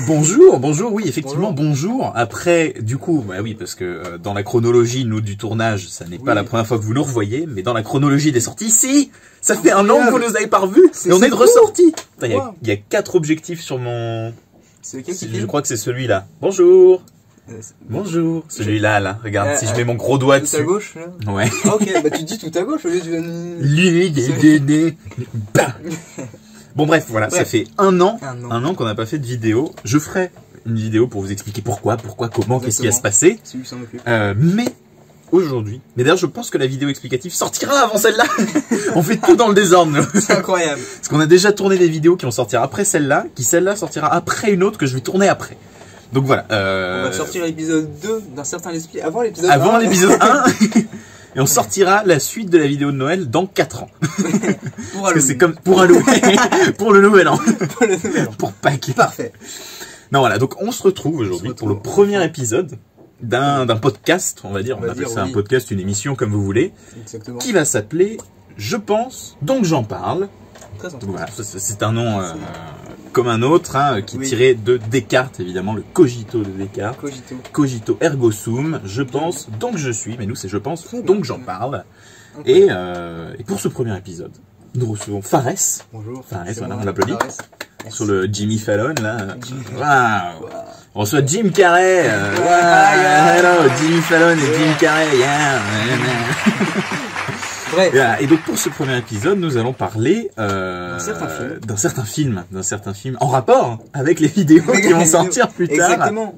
Bonjour, oui, effectivement, bonjour. Après, du coup, bah oui, parce que dans la chronologie, nous, du tournage, ça n'est pas la première fois que vous nous revoyez, mais dans la chronologie des sorties, si, ça fait un an que vous nous avez pas revus, et on est de ressortie. Il y a 4 objectifs sur mon... Je crois que c'est celui-là. Bonjour. Bonjour. Celui-là, là. Regarde, si je mets mon gros doigt dessus. Tout à gauche, là? Ouais. Ok, bah tu dis tout à gauche au lieu de... Bon bref, voilà, ça fait un an qu'on n'a pas fait de vidéo. Je ferai une vidéo pour vous expliquer pourquoi, comment, qu'est-ce qui va se passer. Mais aujourd'hui, mais d'ailleurs je pense que la vidéo explicative sortira avant celle-là. On fait tout dans le désordre. C'est incroyable. Parce qu'on a déjà tourné des vidéos qui vont sortir après celle-là, qui celle-là sortira après une autre que je vais tourner après. Donc voilà. On va sortir l'épisode 2 d'un certain esprit avant l'épisode 1. Avant l'épisode 1. Et on sortira la suite de la vidéo de Noël dans 4 ans. Parce que c'est comme pour Halloween. Pour le nouvel an. Pour Pâques. Parfait. Non voilà, donc on se retrouve aujourd'hui pour le premier épisode d'un podcast, on va dire. On appelle ça un podcast, une émission comme vous voulez. Exactement. Qui va s'appeler Je pense, donc j'en parle. Donc voilà, c'est un nom comme un autre, hein, qui est tiré de Descartes, évidemment, le cogito de Descartes. Cogito ergo sum, je pense, donc je suis, mais nous c'est je pense, donc j'en parle. Et pour ce premier épisode, nous recevons Fares. Bonjour. Fares, voilà, on l'applaudit. Sur le Jimmy Fallon, là. Wow. On reçoit Jim Carrey. Hello, Jimmy Fallon et Jim Carrey. Et donc pour ce premier épisode, nous allons parler d'un certain film en rapport avec les vidéos qui vont sortir plus tard. Exactement.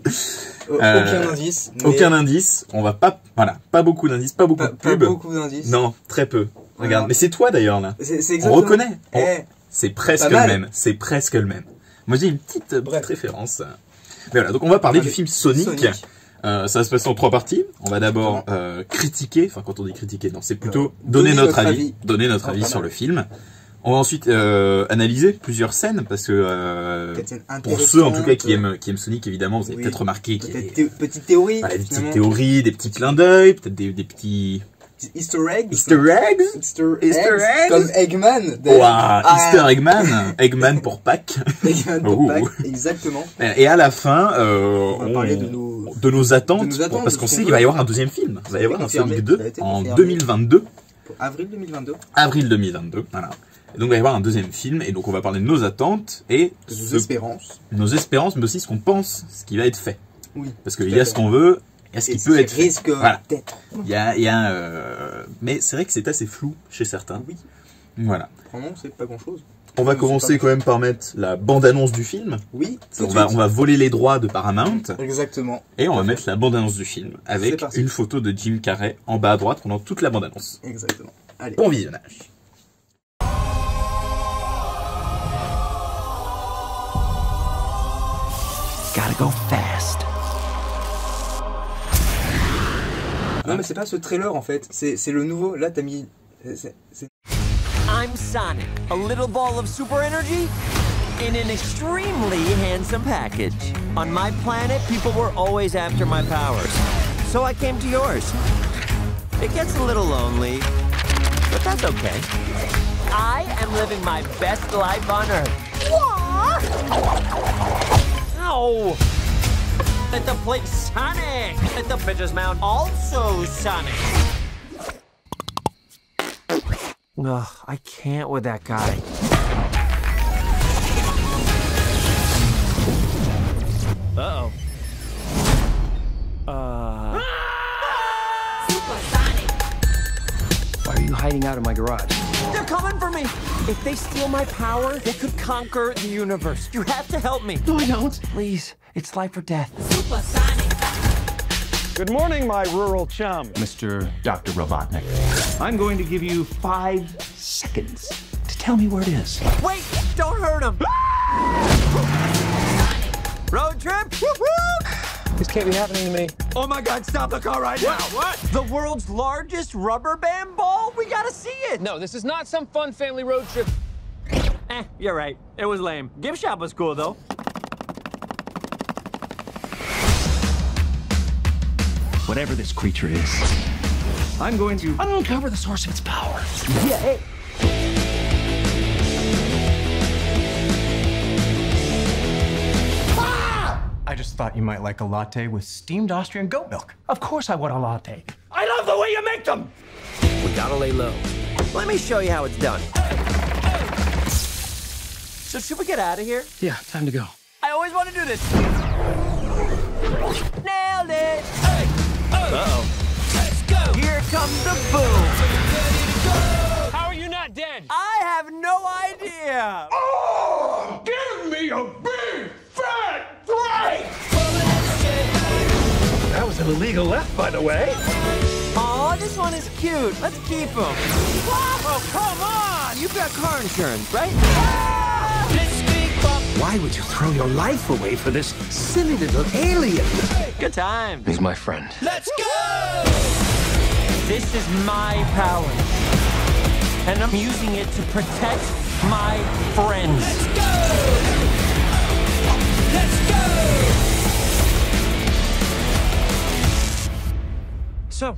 Aucun indice. Aucun indice. On va pas, pas beaucoup d'indices, pas beaucoup de pubs. Pas beaucoup d'indices. Non, très peu. Regarde, mais c'est toi d'ailleurs là. On reconnaît. C'est presque le même. C'est presque le même. Moi j'ai une petite référence. Mais voilà, donc on va parler du film Sonic. Ça va se passer en 3 parties. On va d'abord critiquer, enfin quand on dit critiquer, non, c'est plutôt donner notre avis, sur le film. On va ensuite analyser plusieurs scènes parce que pour ceux en tout cas qui aiment Sonic, évidemment, vous avez peut-être remarqué qu'il y a des petites théories, des petites théories, des petits clins d'œil, peut-être des petits Easter eggs. Comme Eggman. Easter Eggman pour Pâques. Eggman pour Pâques, exactement. Et à la fin, on va parler de nos attentes, parce qu'on sait qu'il va y avoir un deuxième film. Il va y avoir un Sonic 2 en 2022. Avril 2022. Avril 2022, voilà. Et donc il va y avoir un deuxième film, et donc on va parler de nos attentes et de nos espérances. Nos espérances, mais aussi ce qu'on pense, ce qui va être fait. Oui. Parce qu'il y a ce qu'on veut. Il y a ce qui peut être fait. Voilà. Mais c'est vrai que c'est assez flou chez certains. Oui. Voilà. Vraiment, c'est pas grand chose. On va commencer quand même par mettre la bande-annonce du film. Oui. On va voler les droits de Paramount. Exactement. Et on va mettre la bande-annonce du film avec une photo de Jim Carrey en bas à droite pendant toute la bande-annonce. Exactement. Allez. Bon visionnage. Gotta go fast. Non mais c'est pas ce trailer en fait, c'est le nouveau, là t'as mis... I'm Sonic, a little ball of super energy in an extremely handsome package. On my planet, people were always after my powers, so I came to yours. It gets a little lonely, but that's okay. I am living my best life on Earth. Ow! Let the plate Sonic! Let the bitches mount also Sonic! Ugh, I can't with that guy. Uh-oh. Super Sonic! Why are you hiding out in my garage? They're coming for me! If they steal my power, they could conquer the universe. You have to help me. No, I don't. Please. It's life or death. Super Sonic! Good morning, my rural chum. Mr. Dr. Robotnik. I'm going to give you 5 seconds to tell me where it is. Wait! Don't hurt him! Road trip? This can't be happening to me. Oh my God, stop the car right now! What? The world's largest rubber band ball? We gotta see it! No, this is not some fun family road trip. You're right. It was lame. Gift shop was cool, though. Whatever this creature is, I'm going to uncover the source of its power. Yeah, hey. thought you might like a latte with steamed Austrian goat milk. Of course I want a latte. I love the way you make them! We gotta lay low. Let me show you how it's done. So should we get out of here? Yeah, time to go. I always want to do this. Nailed it! Uh-oh. Let's go! Here comes the boom! How are you not dead? I have no idea! Oh! Give me a big fat break! That was an illegal left, by the way. Aw, this one is cute. Let's keep him. Oh, come on! You've got car insurance, right? Why would you throw your life away for this silly little alien? Good time. He's my friend. Let's go! This is my power. And I'm using it to protect my friends. Let's go! Let's go! So,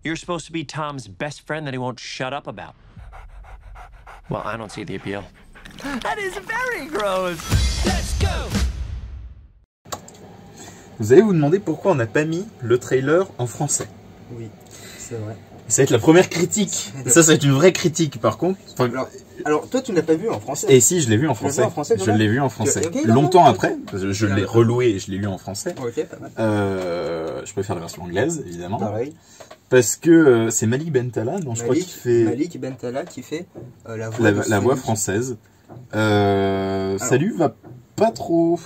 you're supposed to be Tom's best friend that he won't shut up about. Well, I don't see the appeal. That is very gross. Let's go! Vous allez vous demander pourquoi on n'a pas mis le trailer en français. Oui, c'est vrai. Ça va être la première critique. Ça va être une vraie critique par contre. Enfin, alors toi tu ne l'as pas vu en français. Et si, je l'ai vu en français. Je l'ai vu en français. Okay, longtemps après, je l'ai reloué et je l'ai lu en français. Ok, pas mal. Je préfère la version anglaise, évidemment. Pareil. Parce que c'est Malik Bentala, dont je crois qu'il fait... Malik Bentala qui fait la voix française. Ça lui va pas trop...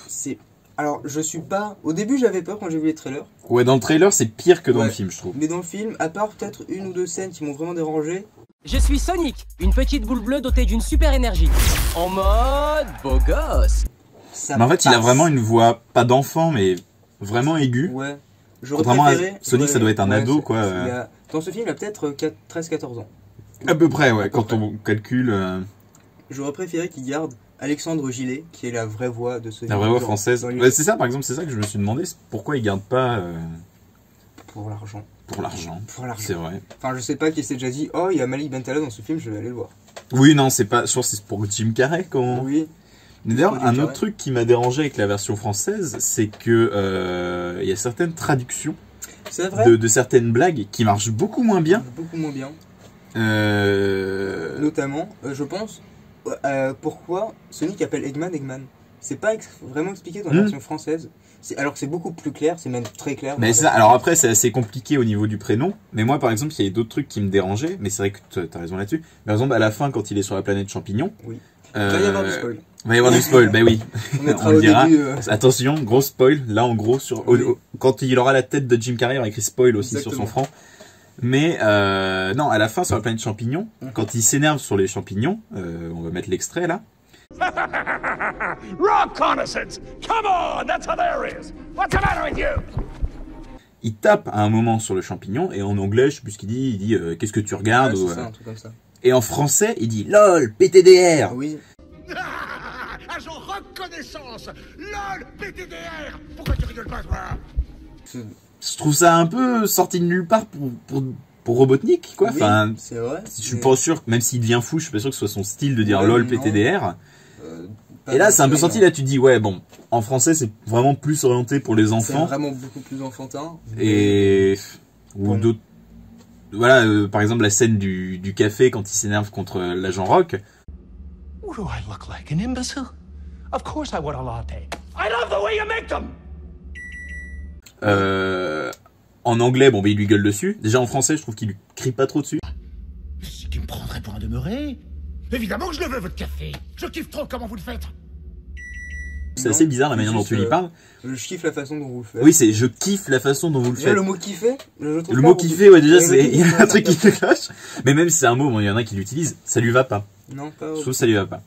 Alors, je suis pas... Au début, j'avais peur quand j'ai vu les trailers. Ouais, dans le trailer, c'est pire que dans le film, je trouve. Mais dans le film, à part peut-être une ou deux scènes qui m'ont vraiment dérangé... Je suis Sonic, une petite boule bleue dotée d'une super énergie. En mode beau gosse. Mais en fait, il a vraiment une voix, pas d'enfant, mais vraiment aiguë. Ouais. Contrairement à Sonic, ça doit être un ado, quoi. Dans ce film, il a peut-être 13-14 ans. À peu près, ouais, quand on calcule... J'aurais préféré qu'il garde Alexandre Gillet, qui est la vraie voix de Sonic. La vraie voix française. Ouais, c'est ça, par exemple, c'est ça que je me suis demandé, pourquoi ils gardent pas... Pour l'argent. Pour l'argent. C'est vrai. Enfin, je sais pas qui s'est déjà dit, oh, il y a Malik Bentala dans ce film, je vais aller le voir. Oui, non, c'est pas... Je pense que c'est pour Jim Carrey, quand... Oui. D'ailleurs, un autre truc qui m'a dérangé avec la version française, c'est que il y a certaines traductions de certaines blagues qui marchent beaucoup moins bien. Beaucoup moins bien. Notamment, je pense, pourquoi Sonic appelle Eggman Eggman. C'est pas vraiment expliqué dans la version française. Alors que c'est beaucoup plus clair, c'est même très clair. Mais ça, alors après, c'est assez compliqué au niveau du prénom. Mais moi, par exemple, il y a d'autres trucs qui me dérangeaient. Mais c'est vrai que tu as raison là-dessus. Par exemple, à la fin, quand il est sur la planète champignon. Oui. Il va y avoir du spoil. Il va y avoir du spoil, ben oui. On le dira. Début, Attention, gros spoil. Là, en gros, quand il aura la tête de Jim Carrey, il y aura écrit spoil aussi sur son front. Mais non, à la fin, sur la planète champignon, quand il s'énerve sur les champignons, on va mettre l'extrait là. Reconnaissance! Come on, that's hilarious! What's the matter with you? Il tape à un moment sur le champignon et en anglais, je sais plus ce qu'il dit, il dit qu'est-ce que tu regardes ouais, c'est ça, un truc comme ça. Et en français, il dit LOL, PTDR. Oui. Agent reconnaissance! LOL, PTDR! Pourquoi tu rigoles pas, toi? Je trouve ça un peu sorti de nulle part pour Robotnik, quoi. Oui, enfin, c'est vrai. Je suis pas sûr, même s'il devient fou, je suis pas sûr que ce soit son style de dire LOL, PTDR. Et là, c'est un peu sorti, là, tu te dis, ouais, bon, en français, c'est vraiment plus orienté pour les enfants. C'est vraiment beaucoup plus enfantin. Et... Ou d'autres... Voilà, par exemple, la scène du café quand il s'énerve contre l'agent Rock. What do I look like, an imbecile? Of course I want a latte. I love the way you make them! En anglais, bon, bah, il lui gueule dessus. Déjà, en français, je trouve qu'il lui crie pas trop dessus. Si tu me prendrais pour un demeuré? Évidemment que je le veux, votre café. Je kiffe trop comment vous le faites. C'est assez bizarre la manière dont tu lui parles. Je kiffe la façon dont vous le faites. Oui, c'est je kiffe la façon dont vous le faites. Le mot kiffer, le mot kiffer, ouais, déjà, il y a un truc qui te cloche. Mais même si c'est un mot, bon, il y en a qui l'utilisent, ça lui va pas. Non, pas. Je trouve que ça lui va pas.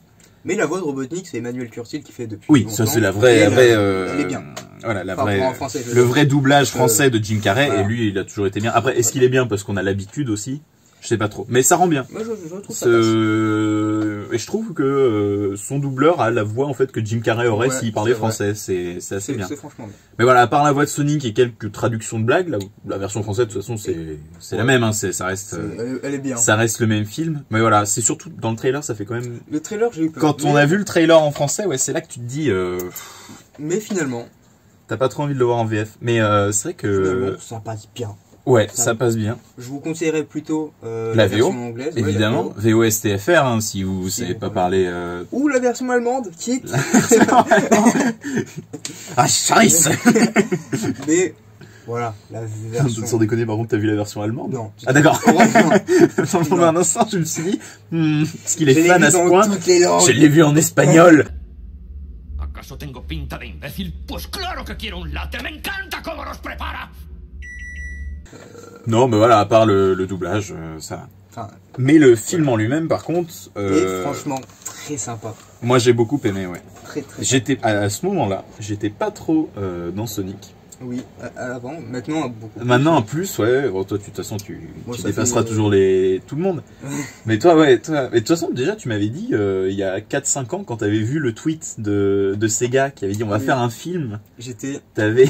Mais la voix de Robotnik, c'est Emmanuel Curtil qui fait depuis. Oui, ça c'est la vraie. Elle est bien. Voilà, le vrai doublage français de Jim Carrey, voilà. Et lui, il a toujours été bien. Après, est-ce qu'il est bien parce qu'on a l'habitude aussi? Je sais pas trop, mais ça rend bien. Moi, je trouve ça et je trouve que son doubleur a la voix en fait que Jim Carrey aurait s'il parlait français. C'est assez bien. C'est franchement bien. Mais voilà, à part la voix de Sonic et quelques traductions de blagues, la version française de toute façon c'est la même. Hein, ça reste. Elle est bien. Ça reste le même film. Mais voilà, c'est surtout dans le trailer, ça fait quand même. Le trailer, j'ai eu peur. Quand on a vu le trailer en français, ouais, c'est là que tu te dis. Mais finalement, T'as pas trop envie de le voir en VF. Mais c'est vrai que... Finalement, ça passe bien. Ouais, ça passe bien. Je vous conseillerais plutôt la VO, version anglaise. Évidemment. Ouais, VO-STFR, hein, si vous savez pas parler... Ou la version allemande, quitte. Ah, scheiße. Mais... Voilà, la version... Sans déconner, par contre, t'as vu la version allemande? Non. Ah d'accord. Pendant un instant, je me suis dit, est-ce qu'il est fan à ce point? Je l'ai vu en espagnol. ¿Acaso tengo pinta de imbécil? Pues claro que quiero un latte, me encanta cómo los prepara. Non, mais voilà, à part le doublage, ça va. Enfin, mais le film en lui-même, par contre... est franchement très sympa. Moi, j'ai beaucoup aimé, ouais. Très j'étais à ce moment-là, j'étais pas trop dans Sonic. Oui, avant, maintenant beaucoup. Maintenant, en plus, ouais. Bon, toi, de toute façon, tu dépasseras toujours tout le monde. Mais toi, ouais, toi. Mais de toute façon, déjà, tu m'avais dit, il y a 4-5 ans, quand t'avais vu le tweet de Sega qui avait dit, on va faire un film. T'avais,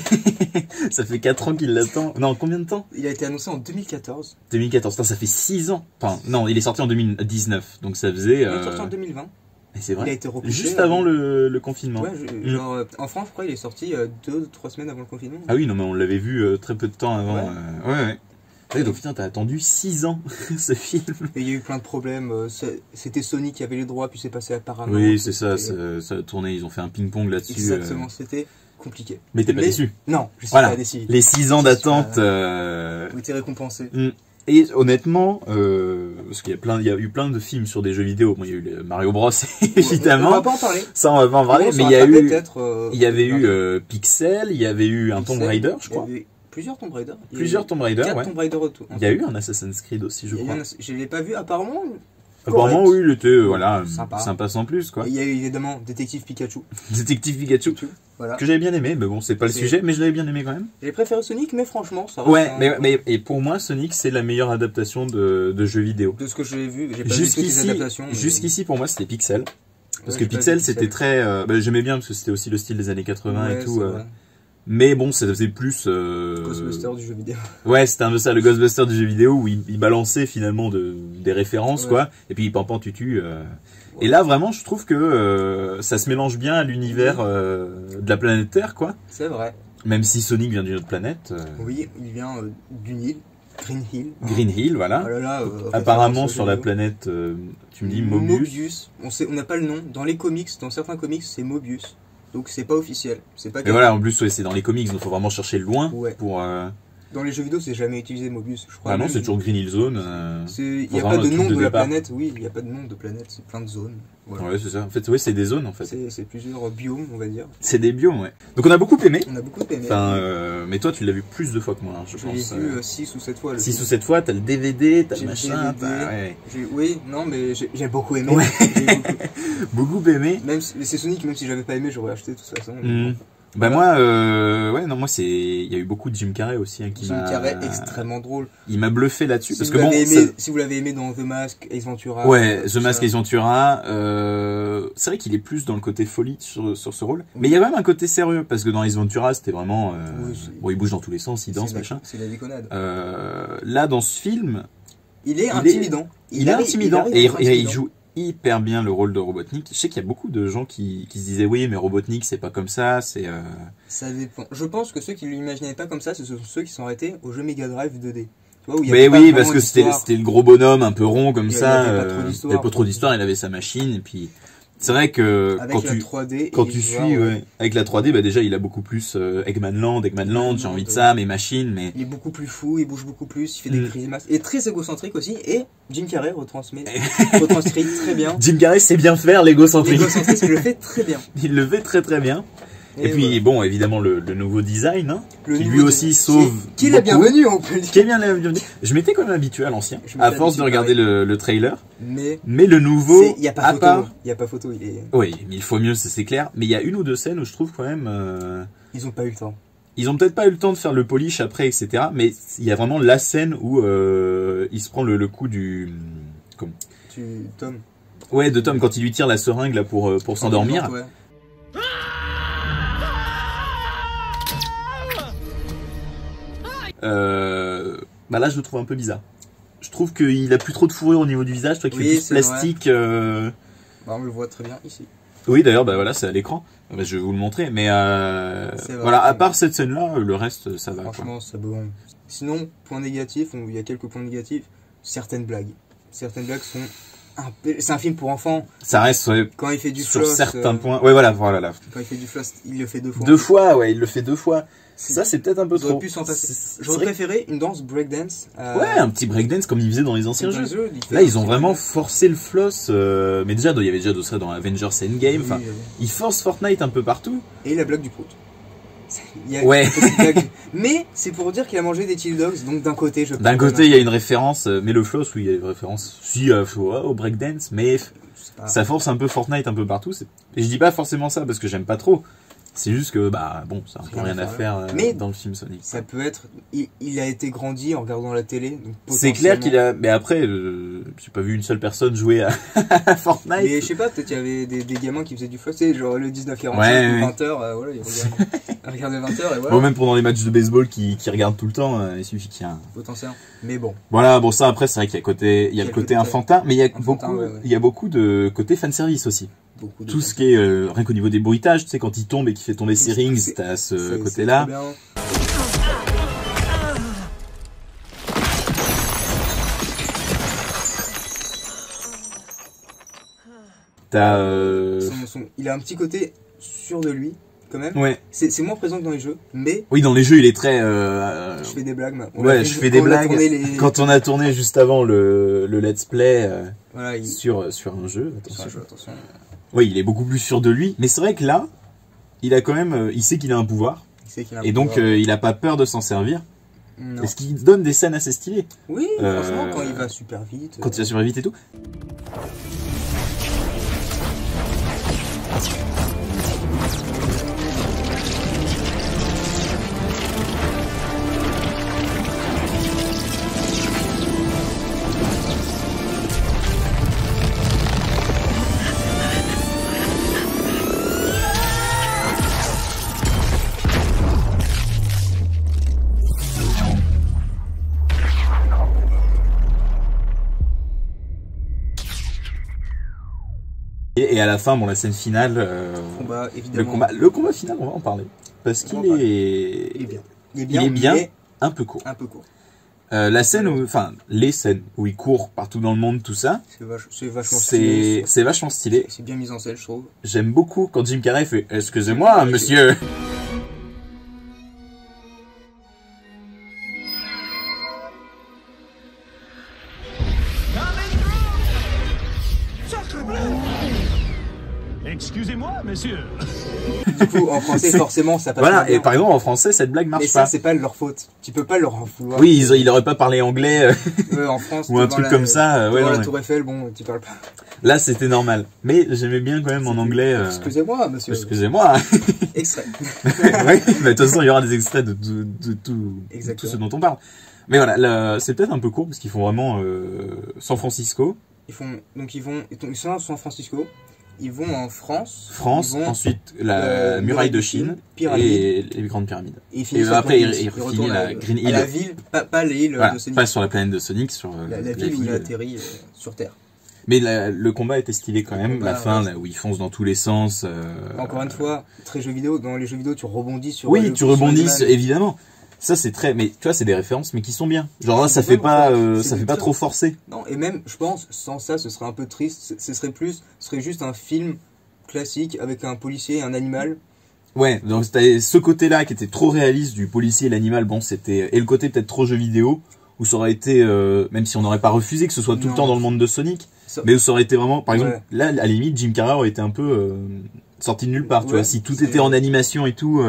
ça fait 4 ans qu'il l'attend. Non, combien de temps? Il a été annoncé en 2014. 2014, ça fait 6 ans. Enfin, non, il est sorti en 2019. Donc ça faisait, il est sorti en 2020. Et c'est vrai. Il a été repoussé, juste avant le confinement. Ouais, genre, en France, je crois, il est sorti 2-3 semaines avant le confinement. Ah oui, non, mais on l'avait vu très peu de temps avant. Ouais. Donc putain, t'as attendu 6 ans ce film. Et il y a eu plein de problèmes. C'était Sony qui avait les droits, puis c'est passé à Paramount. Oui, c'est ça, ça a tourné. Ils ont fait un ping-pong là-dessus. Exactement, c'était compliqué. Mais t'es pas déçu? Non, je suis pas déçu. Les 6 ans d'attente ont été récompensés. Et honnêtement, parce qu'il y a eu plein de films sur des jeux vidéo. Bon, il y a eu Mario Bros évidemment. On va pas en parler. Ça, on va pas en parler. Mais il y avait eu Pixel, il y avait eu un Tomb Raider, je crois. Il y avait plusieurs Tomb Raider. Tomb Raider, ouais. Tomb Raider autour. Il y a eu un Assassin's Creed aussi, je crois. Je l'ai pas vu, apparemment. Apparemment, oui, il était sympa sans plus, quoi. Il y a eu évidemment Détective Pikachu. Détective Pikachu. Voilà. Que j'avais bien aimé, mais bon, c'est pas le sujet, mais je l'avais bien aimé quand même. J'ai préféré Sonic, mais franchement, ça va. Ouais, mais et pour moi, Sonic, c'est la meilleure adaptation de jeux vidéo. De ce que j'ai vu, j'ai pas vu toutes les adaptations. Jusqu'ici, pour moi, c'était Pixel. Parce que Pixel, c'était très... j'aimais bien, parce que c'était aussi le style des années 80 et tout. Mais bon, ça faisait plus... Ghostbuster du jeu vidéo. Ouais, c'était un peu ça, le Ghostbuster du jeu vidéo, où il balançait finalement des références, quoi. Et puis, pampan tutu... Et là, vraiment, je trouve que ça se mélange bien à l'univers de la planète Terre, quoi. C'est vrai. Même si Sonic vient d'une autre planète. Oui, il vient d'une île, Green Hill. Green Hill, voilà. Apparemment, sur la planète, tu me dis Mobius. On n'a pas le nom. Dans les comics, dans certains comics, c'est Mobius. Donc c'est pas officiel. Mais voilà, en plus, ouais, c'est dans les comics, donc il faut vraiment chercher loin pour... Dans les jeux vidéo, c'est jamais utilisé Mobius, je crois. Ah non, c'est toujours Green Hill Zone. Il n'y a pas de nom de la planète, oui, il n'y a pas de nom de planète, c'est plein de zones. Voilà. Ouais, c'est ça. En fait, oui, c'est des zones, en fait. C'est plusieurs biomes, on va dire. C'est des biomes, ouais. Donc on a beaucoup aimé. On a beaucoup aimé. Enfin, mais toi, tu l'as vu plus de fois que moi, hein, je pense. Je l'ai vu 6 ou 7 fois. 6 ou 7 fois, t'as le DVD, t'as le machin. Oui, non, mais j'ai beaucoup aimé. Ouais. Beaucoup aimé. Même c'est Sonic, même si j'avais pas aimé, j'aurais acheté de toute façon. Bah moi, moi il y a eu beaucoup de Jim Carrey aussi qui Jim Carrey extrêmement drôle. Il m'a bluffé là-dessus si vous l'avez aimé dans The Mask, Ace Ventura. Ouais, The Mask, Ace Ventura. C'est vrai qu'il est plus dans le côté folie sur ce rôle, mais il y a quand même un côté sérieux parce que dans Ace Ventura, c'était vraiment il bouge dans tous les sens, il danse, machin. C'est la déconnade. Là, dans ce film, il est intimidant. Il est intimidant et il joue hyper bien le rôle de Robotnik. Je sais qu'il y a beaucoup de gens qui se disaient oui, mais Robotnik c'est pas comme ça, c'est... Ça dépend. Je pense que ceux qui l'imaginaient pas comme ça, ce sont ceux qui sont arrêtés au jeu Mega Drive 2D. Tu vois, où il y mais oui, parce que c'était le gros bonhomme un peu rond comme ça. Il y avait pas trop d'histoire, il avait sa machine et puis... C'est vrai que avec quand tu suis avec la 3D, bah déjà il a beaucoup plus Eggman Land, j'ai envie de ça, mes machines, mais il est beaucoup plus fou, il bouge beaucoup plus, il fait des crises masses, et très égocentrique aussi. Et Jim Carrey retranscrit très bien. Jim Carrey sait bien faire l'égocentrisme. L'égocentrisme, il le fait très bien. Il le fait très très bien. Et puis bon, évidemment le nouveau design, hein, qui lui aussi sauve. Qui est la bienvenue en plus. Qui est bien la bienvenue. Je m'étais quand même habitué à l'ancien, à force de regarder le trailer. Mais le nouveau, il y a pas photo. Il y a pas photo. Oui, mais il faut mieux, c'est clair. Mais il y a une ou deux scènes où je trouve quand même. Ils ont pas eu le temps. Ils ont peut-être pas eu le temps de faire le polish après, etc. Mais il y a vraiment la scène où il se prend le coup du. Tom. Ouais, de Tom quand il lui tire la seringue là pour s'endormir. Bah là je le trouve un peu bizarre. Je trouve qu'il a plus trop de fourrure au niveau du visage, toi qui fais plus plastique. Bah on le voit très bien ici. Oui, d'ailleurs, bah voilà, c'est à l'écran. Bah, je vais vous le montrer, mais voilà, à part cette scène-là, le reste, ça va. Franchement, c'est bon. Sinon, point négatif, il y a quelques points négatifs. Certaines blagues sont... C'est un film pour enfants. Ça reste quand il fait du sur floss, certains points. Ouais, voilà. Quand il fait du floss, il le fait 2 fois. 2 fois, ouais, il le fait 2 fois. Ça, c'est peut-être un peu trop. J'aurais préféré une danse breakdance. Ouais, un petit breakdance comme ils faisaient dans les anciens jeux. Là, ils ont vraiment forcé le floss. Mais déjà, il y avait déjà de ça dans Avengers Endgame. Enfin, ils forcent Fortnite un peu partout. Et la blague du prout. Ouais. Mais c'est pour dire qu'il a mangé des chili dogs, donc d'un côté, D'un côté, il y a une référence, mais le floss, oui, il y a une référence. Si, au breakdance, mais ça force un peu Fortnite un peu partout. Et je dis pas forcément ça parce que j'aime pas trop. C'est juste que, bah, bon, ça n'a un peu rien à faire dans le film Sonic. Ça peut être... Il a été grandi en regardant la télé. C'est clair qu'il a... Mais après, j'ai pas vu une seule personne jouer à Fortnite. Mais je sais pas, peut-être qu'il y avait des gamins qui faisaient du floss, genre le 19h45, 20h, voilà, ils regardaient 20h et voilà. Bon, même pendant les matchs de baseball qui regardent tout le temps, il suffit qu'il y ait un... potentiel. Mais bon. Voilà, bon, ça, après, c'est vrai qu'il y a le côté enfantin, mais il y a beaucoup de côté fanservice aussi. Tout ce qui est, rien qu'au niveau des bruitages, tu sais, quand il tombe et qu'il fait tomber ses rings, t'as ce côté-là. Il a un petit côté sûr de lui, quand même. Ouais. C'est moins présent que dans les jeux, mais... Oui, dans les jeux, il est très... Je fais des blagues, maintenant. Ouais, je fais des blagues. Quand on a tourné juste avant le let's play voilà, sur un jeu, attention. Oui, il est beaucoup plus sûr de lui, mais c'est vrai que là, il a quand même, il sait qu'il a un pouvoir, et donc il a pas peur de s'en servir. Est-ce qu'il donne des scènes assez stylées? Oui, franchement, quand il va super vite. Quand il va super vite et tout. Et à la fin, bon, la scène finale, le combat final, on va en parler. Parce qu'il est bien, mais un peu court. La scène les scènes où il court partout dans le monde, tout ça, c'est vachement stylé. C'est bien mis en scène, je trouve. J'aime beaucoup quand Jim Carrey fait « Excusez-moi, monsieur ». Excusez-moi, monsieur. Du coup, en français, forcément, ça passe. Voilà, et par exemple, en français, cette blague marche pas. Mais ça, c'est pas leur faute. Tu peux pas leur en vouloir. Oui, il aurait pas parlé anglais. En France, ou un truc comme ça. Ouais, la Tour Eiffel, bon, tu parles pas. Là, c'était normal. Mais j'aimais bien quand même en anglais. Excusez-moi, monsieur. Excusez-moi. Extrait. Oui, mais de toute façon, il y aura des extraits de tout ce dont on parle. Mais voilà, c'est peut-être un peu court parce qu'ils font vraiment San Francisco. Ils sont à San Francisco. Ils vont en France. Ensuite la muraille de Chine et les grandes pyramides. Et après, ils finissent la Green Hill. La ville, pas l'île de Sonic. Pas sur la planète de Sonic, sur la ville où il atterrit sur Terre. Mais le combat était stylé quand même, la fin, là où il fonce dans tous les sens. Encore une fois, très jeu vidéo. Dans les jeux vidéo, tu rebondis sur... Oui, tu rebondis, évidemment. Ça, c'est très... Mais tu vois, c'est des références, mais qui sont bien. Genre là, ça fait pas trop forcé. Non, et même, je pense, sans ça, ce serait un peu triste. Ce serait juste un film classique avec un policier et un animal. Ouais, donc c'était ce côté-là qui était trop réaliste du policier et l'animal. Bon, c'était... Et le côté peut-être trop jeu vidéo, où ça aurait été... même si on n'aurait pas refusé que ce soit tout le temps dans le monde de Sonic, mais où ça aurait été vraiment... Par exemple, là, à la limite, Jim Carrey aurait été un peu sorti de nulle part, tu vois. Si tout était en animation et tout...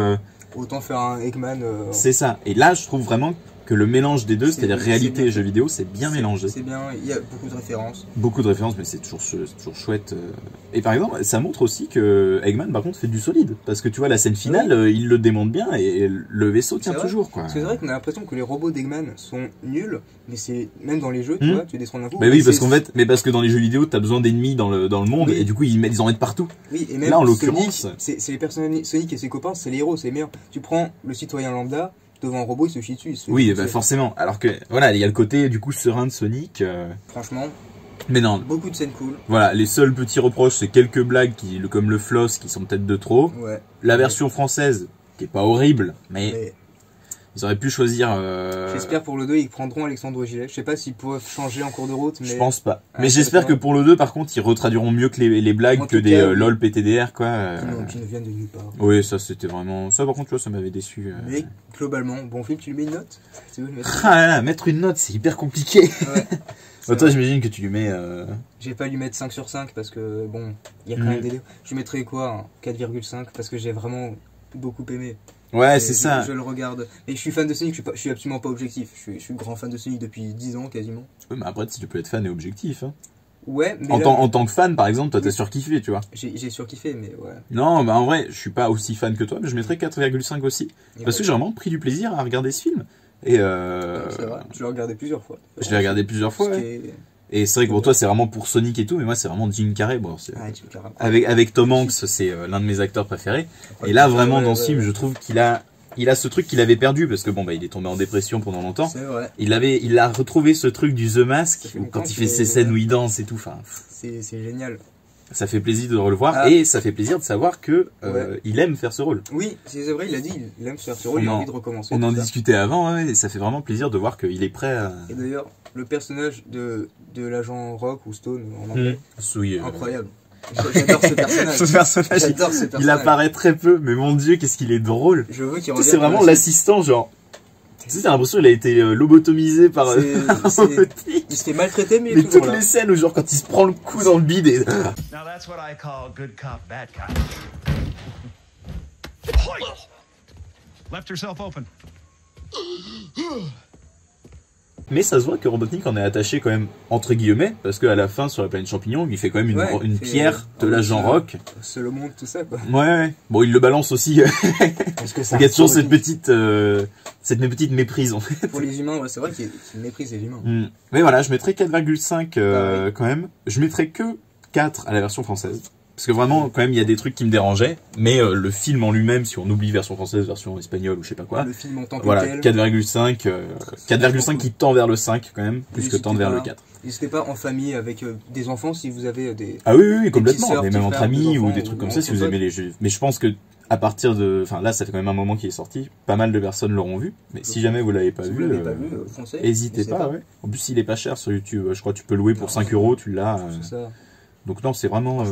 Autant faire un Eggman. C'est ça. Et là, je trouve vraiment que le mélange des deux, c'est-à-dire réalité et jeux vidéo, c'est bien mélangé. C'est bien, il y a beaucoup de références. Beaucoup de références, mais c'est toujours chouette. Et par exemple, ça montre aussi que Eggman, par contre, fait du solide. Parce que tu vois, la scène finale, il le démonte bien et le vaisseau tient toujours, quoi. Parce que c'est vrai qu'on a l'impression que les robots d'Eggman sont nuls, mais c'est même dans les jeux, tu vois, tu descends d'un coup. Bah oui, parce qu'en fait, parce que dans les jeux vidéo, t'as besoin d'ennemis dans le monde, et du coup, ils en mettent partout. Oui, et même là, en l'occurrence, c'est les personnages, Sonic et ses copains, c'est les héros, c'est les meilleurs. Tu prends le citoyen lambda, devant un robot, il se chie dessus. Oui, bah forcément. Alors que, voilà, il y a le côté, du coup, serein de Sonic. Franchement, Mais non. Beaucoup de scènes cool. Voilà, les seuls petits reproches, c'est quelques blagues comme le floss qui sont peut-être de trop. Ouais. La version française, qui est pas horrible, mais... Ils auraient pu choisir... J'espère pour le 2, ils prendront Alexandre Gillet. Je sais pas s'ils peuvent changer en cours de route, mais... Je pense pas. Mais j'espère que pour le 2, par contre, ils retraduiront mieux que les blagues que des LOL PTDR, quoi. Qui ne viennent de nulle part. Oui, ça, c'était vraiment... Ça, par contre, tu vois, ça m'avait déçu. Mais, globalement, bon film, tu lui mets une note? Ah là, mettre une note, c'est hyper compliqué. Ouais. Bah, toi, j'imagine que tu lui mets... Je vais pas lui mettre 5 sur 5, parce que, bon, il y a quand même des... Je lui mettrais quoi, 4,5, parce que j'ai vraiment beaucoup aimé. Ouais, c'est ça. Je le regarde. Et je suis fan de Sonic, je suis absolument pas objectif. Je suis grand fan de Sonic depuis 10 ans quasiment. Ouais, mais après, si tu peux être fan et objectif. Hein. Ouais, mais. En tant que fan, par exemple, toi, t'as surkiffé, tu vois. J'ai surkiffé, mais ouais. Non, bah en vrai, je suis pas aussi fan que toi, mais je mettrais 4,5 aussi. Parce que j'ai vraiment pris du plaisir à regarder ce film. Et c'est vrai, je l'ai regardé plusieurs fois. Je l'ai regardé plusieurs fois, ouais. Et c'est vrai que pour toi, c'est vraiment pour Sonic et tout, mais moi, c'est vraiment Jim Carrey. Bon, avec Tom Hanks, c'est l'un de mes acteurs préférés. Et là, vraiment, dans ce film, je trouve qu'il a ce truc qu'il avait perdu, parce que bon, bah, il est tombé en dépression pendant longtemps. C'est vrai. Il a retrouvé ce truc du The Mask, quand il fait ses scènes où il danse et tout. Enfin, c'est génial. Ça fait plaisir de le revoir, et ça fait plaisir de savoir que il aime faire ce rôle. Oui, c'est vrai, il a dit, il aime faire ce rôle, il a envie de recommencer. On en discutait avant, ouais, et ça fait vraiment plaisir de voir qu'il est prêt à... Et d'ailleurs, le personnage de l'agent Rock ou Stone en anglais, incroyable. J'adore ce personnage. Il apparaît très peu, mais mon dieu, qu'est-ce qu'il est drôle. Je veux qu'il revienne. C'est vraiment l'assistant, genre... Tu sais, t'as l'impression qu'il a été lobotomisé par robotique. Il se fait maltraiter, mais toutes les scènes où genre quand il se prend le coup dans le bide et... Now that's what I call good cop, bad cop. Left herself open. Mais ça se voit que Robotnik en est attaché quand même, entre guillemets, parce qu'à la fin, sur la planète champignon, il fait quand même une pierre de l'agent Rock. C'est le monde, tout ça, quoi. Ouais. Bon, il le balance aussi. Parce que ça. Il y a toujours cette petite méprise, en fait. Pour les humains, ouais, c'est vrai qu'il méprise les humains. Mais voilà, je mettrais 4,5 quand même. Je mettrais que 4 à la version française. Parce que vraiment, quand même, il y a des trucs qui me dérangeaient. Mais le film en lui-même, si on oublie version française, version espagnole ou je sais pas quoi. Le film en tant que voilà, 4,5. 4,5 qui tend vers le 5 quand même, plus que tend vers le 4. N'hésitez pas en famille avec des enfants si vous avez des... Ah oui, complètement. Mais même entre amis ou des trucs comme ça si vous aimez les jeux. Mais je pense que à partir de... Enfin là, ça fait quand même un moment qu'il est sorti. Pas mal de personnes l'auront vu. Mais si jamais vous l'avez pas vu, n'hésitez pas. Ouais. En plus, il est pas cher sur YouTube. Je crois que tu peux louer pour 5 €, tu l'as. C'est ça. Donc non, c'est vraiment...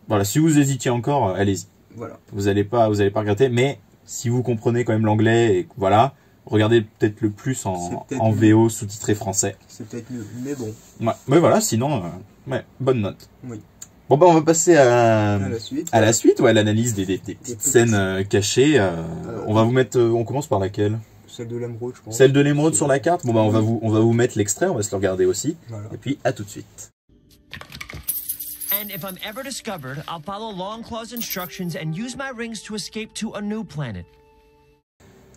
Voilà, si vous hésitiez encore, allez-y. Voilà. Vous allez pas regretter, mais si vous comprenez quand même l'anglais, et voilà, regardez peut-être le plus en VO sous-titré français. C'est peut-être mieux, mais bon. Ouais, mais voilà, sinon, bonne note. Oui. Bon bah on va passer à la suite, l'analyse des petites scènes cachées. On va vous mettre, on commence par laquelle? Celle de l'émeraude, je pense. Celle de l'émeraude sur la carte. Bon bah on va vous mettre l'extrait, on va se le regarder aussi. Voilà. Et puis à tout de suite. And if I'm ever discovered, I'll follow Longclaw's instructions and use my rings to escape to a new planet.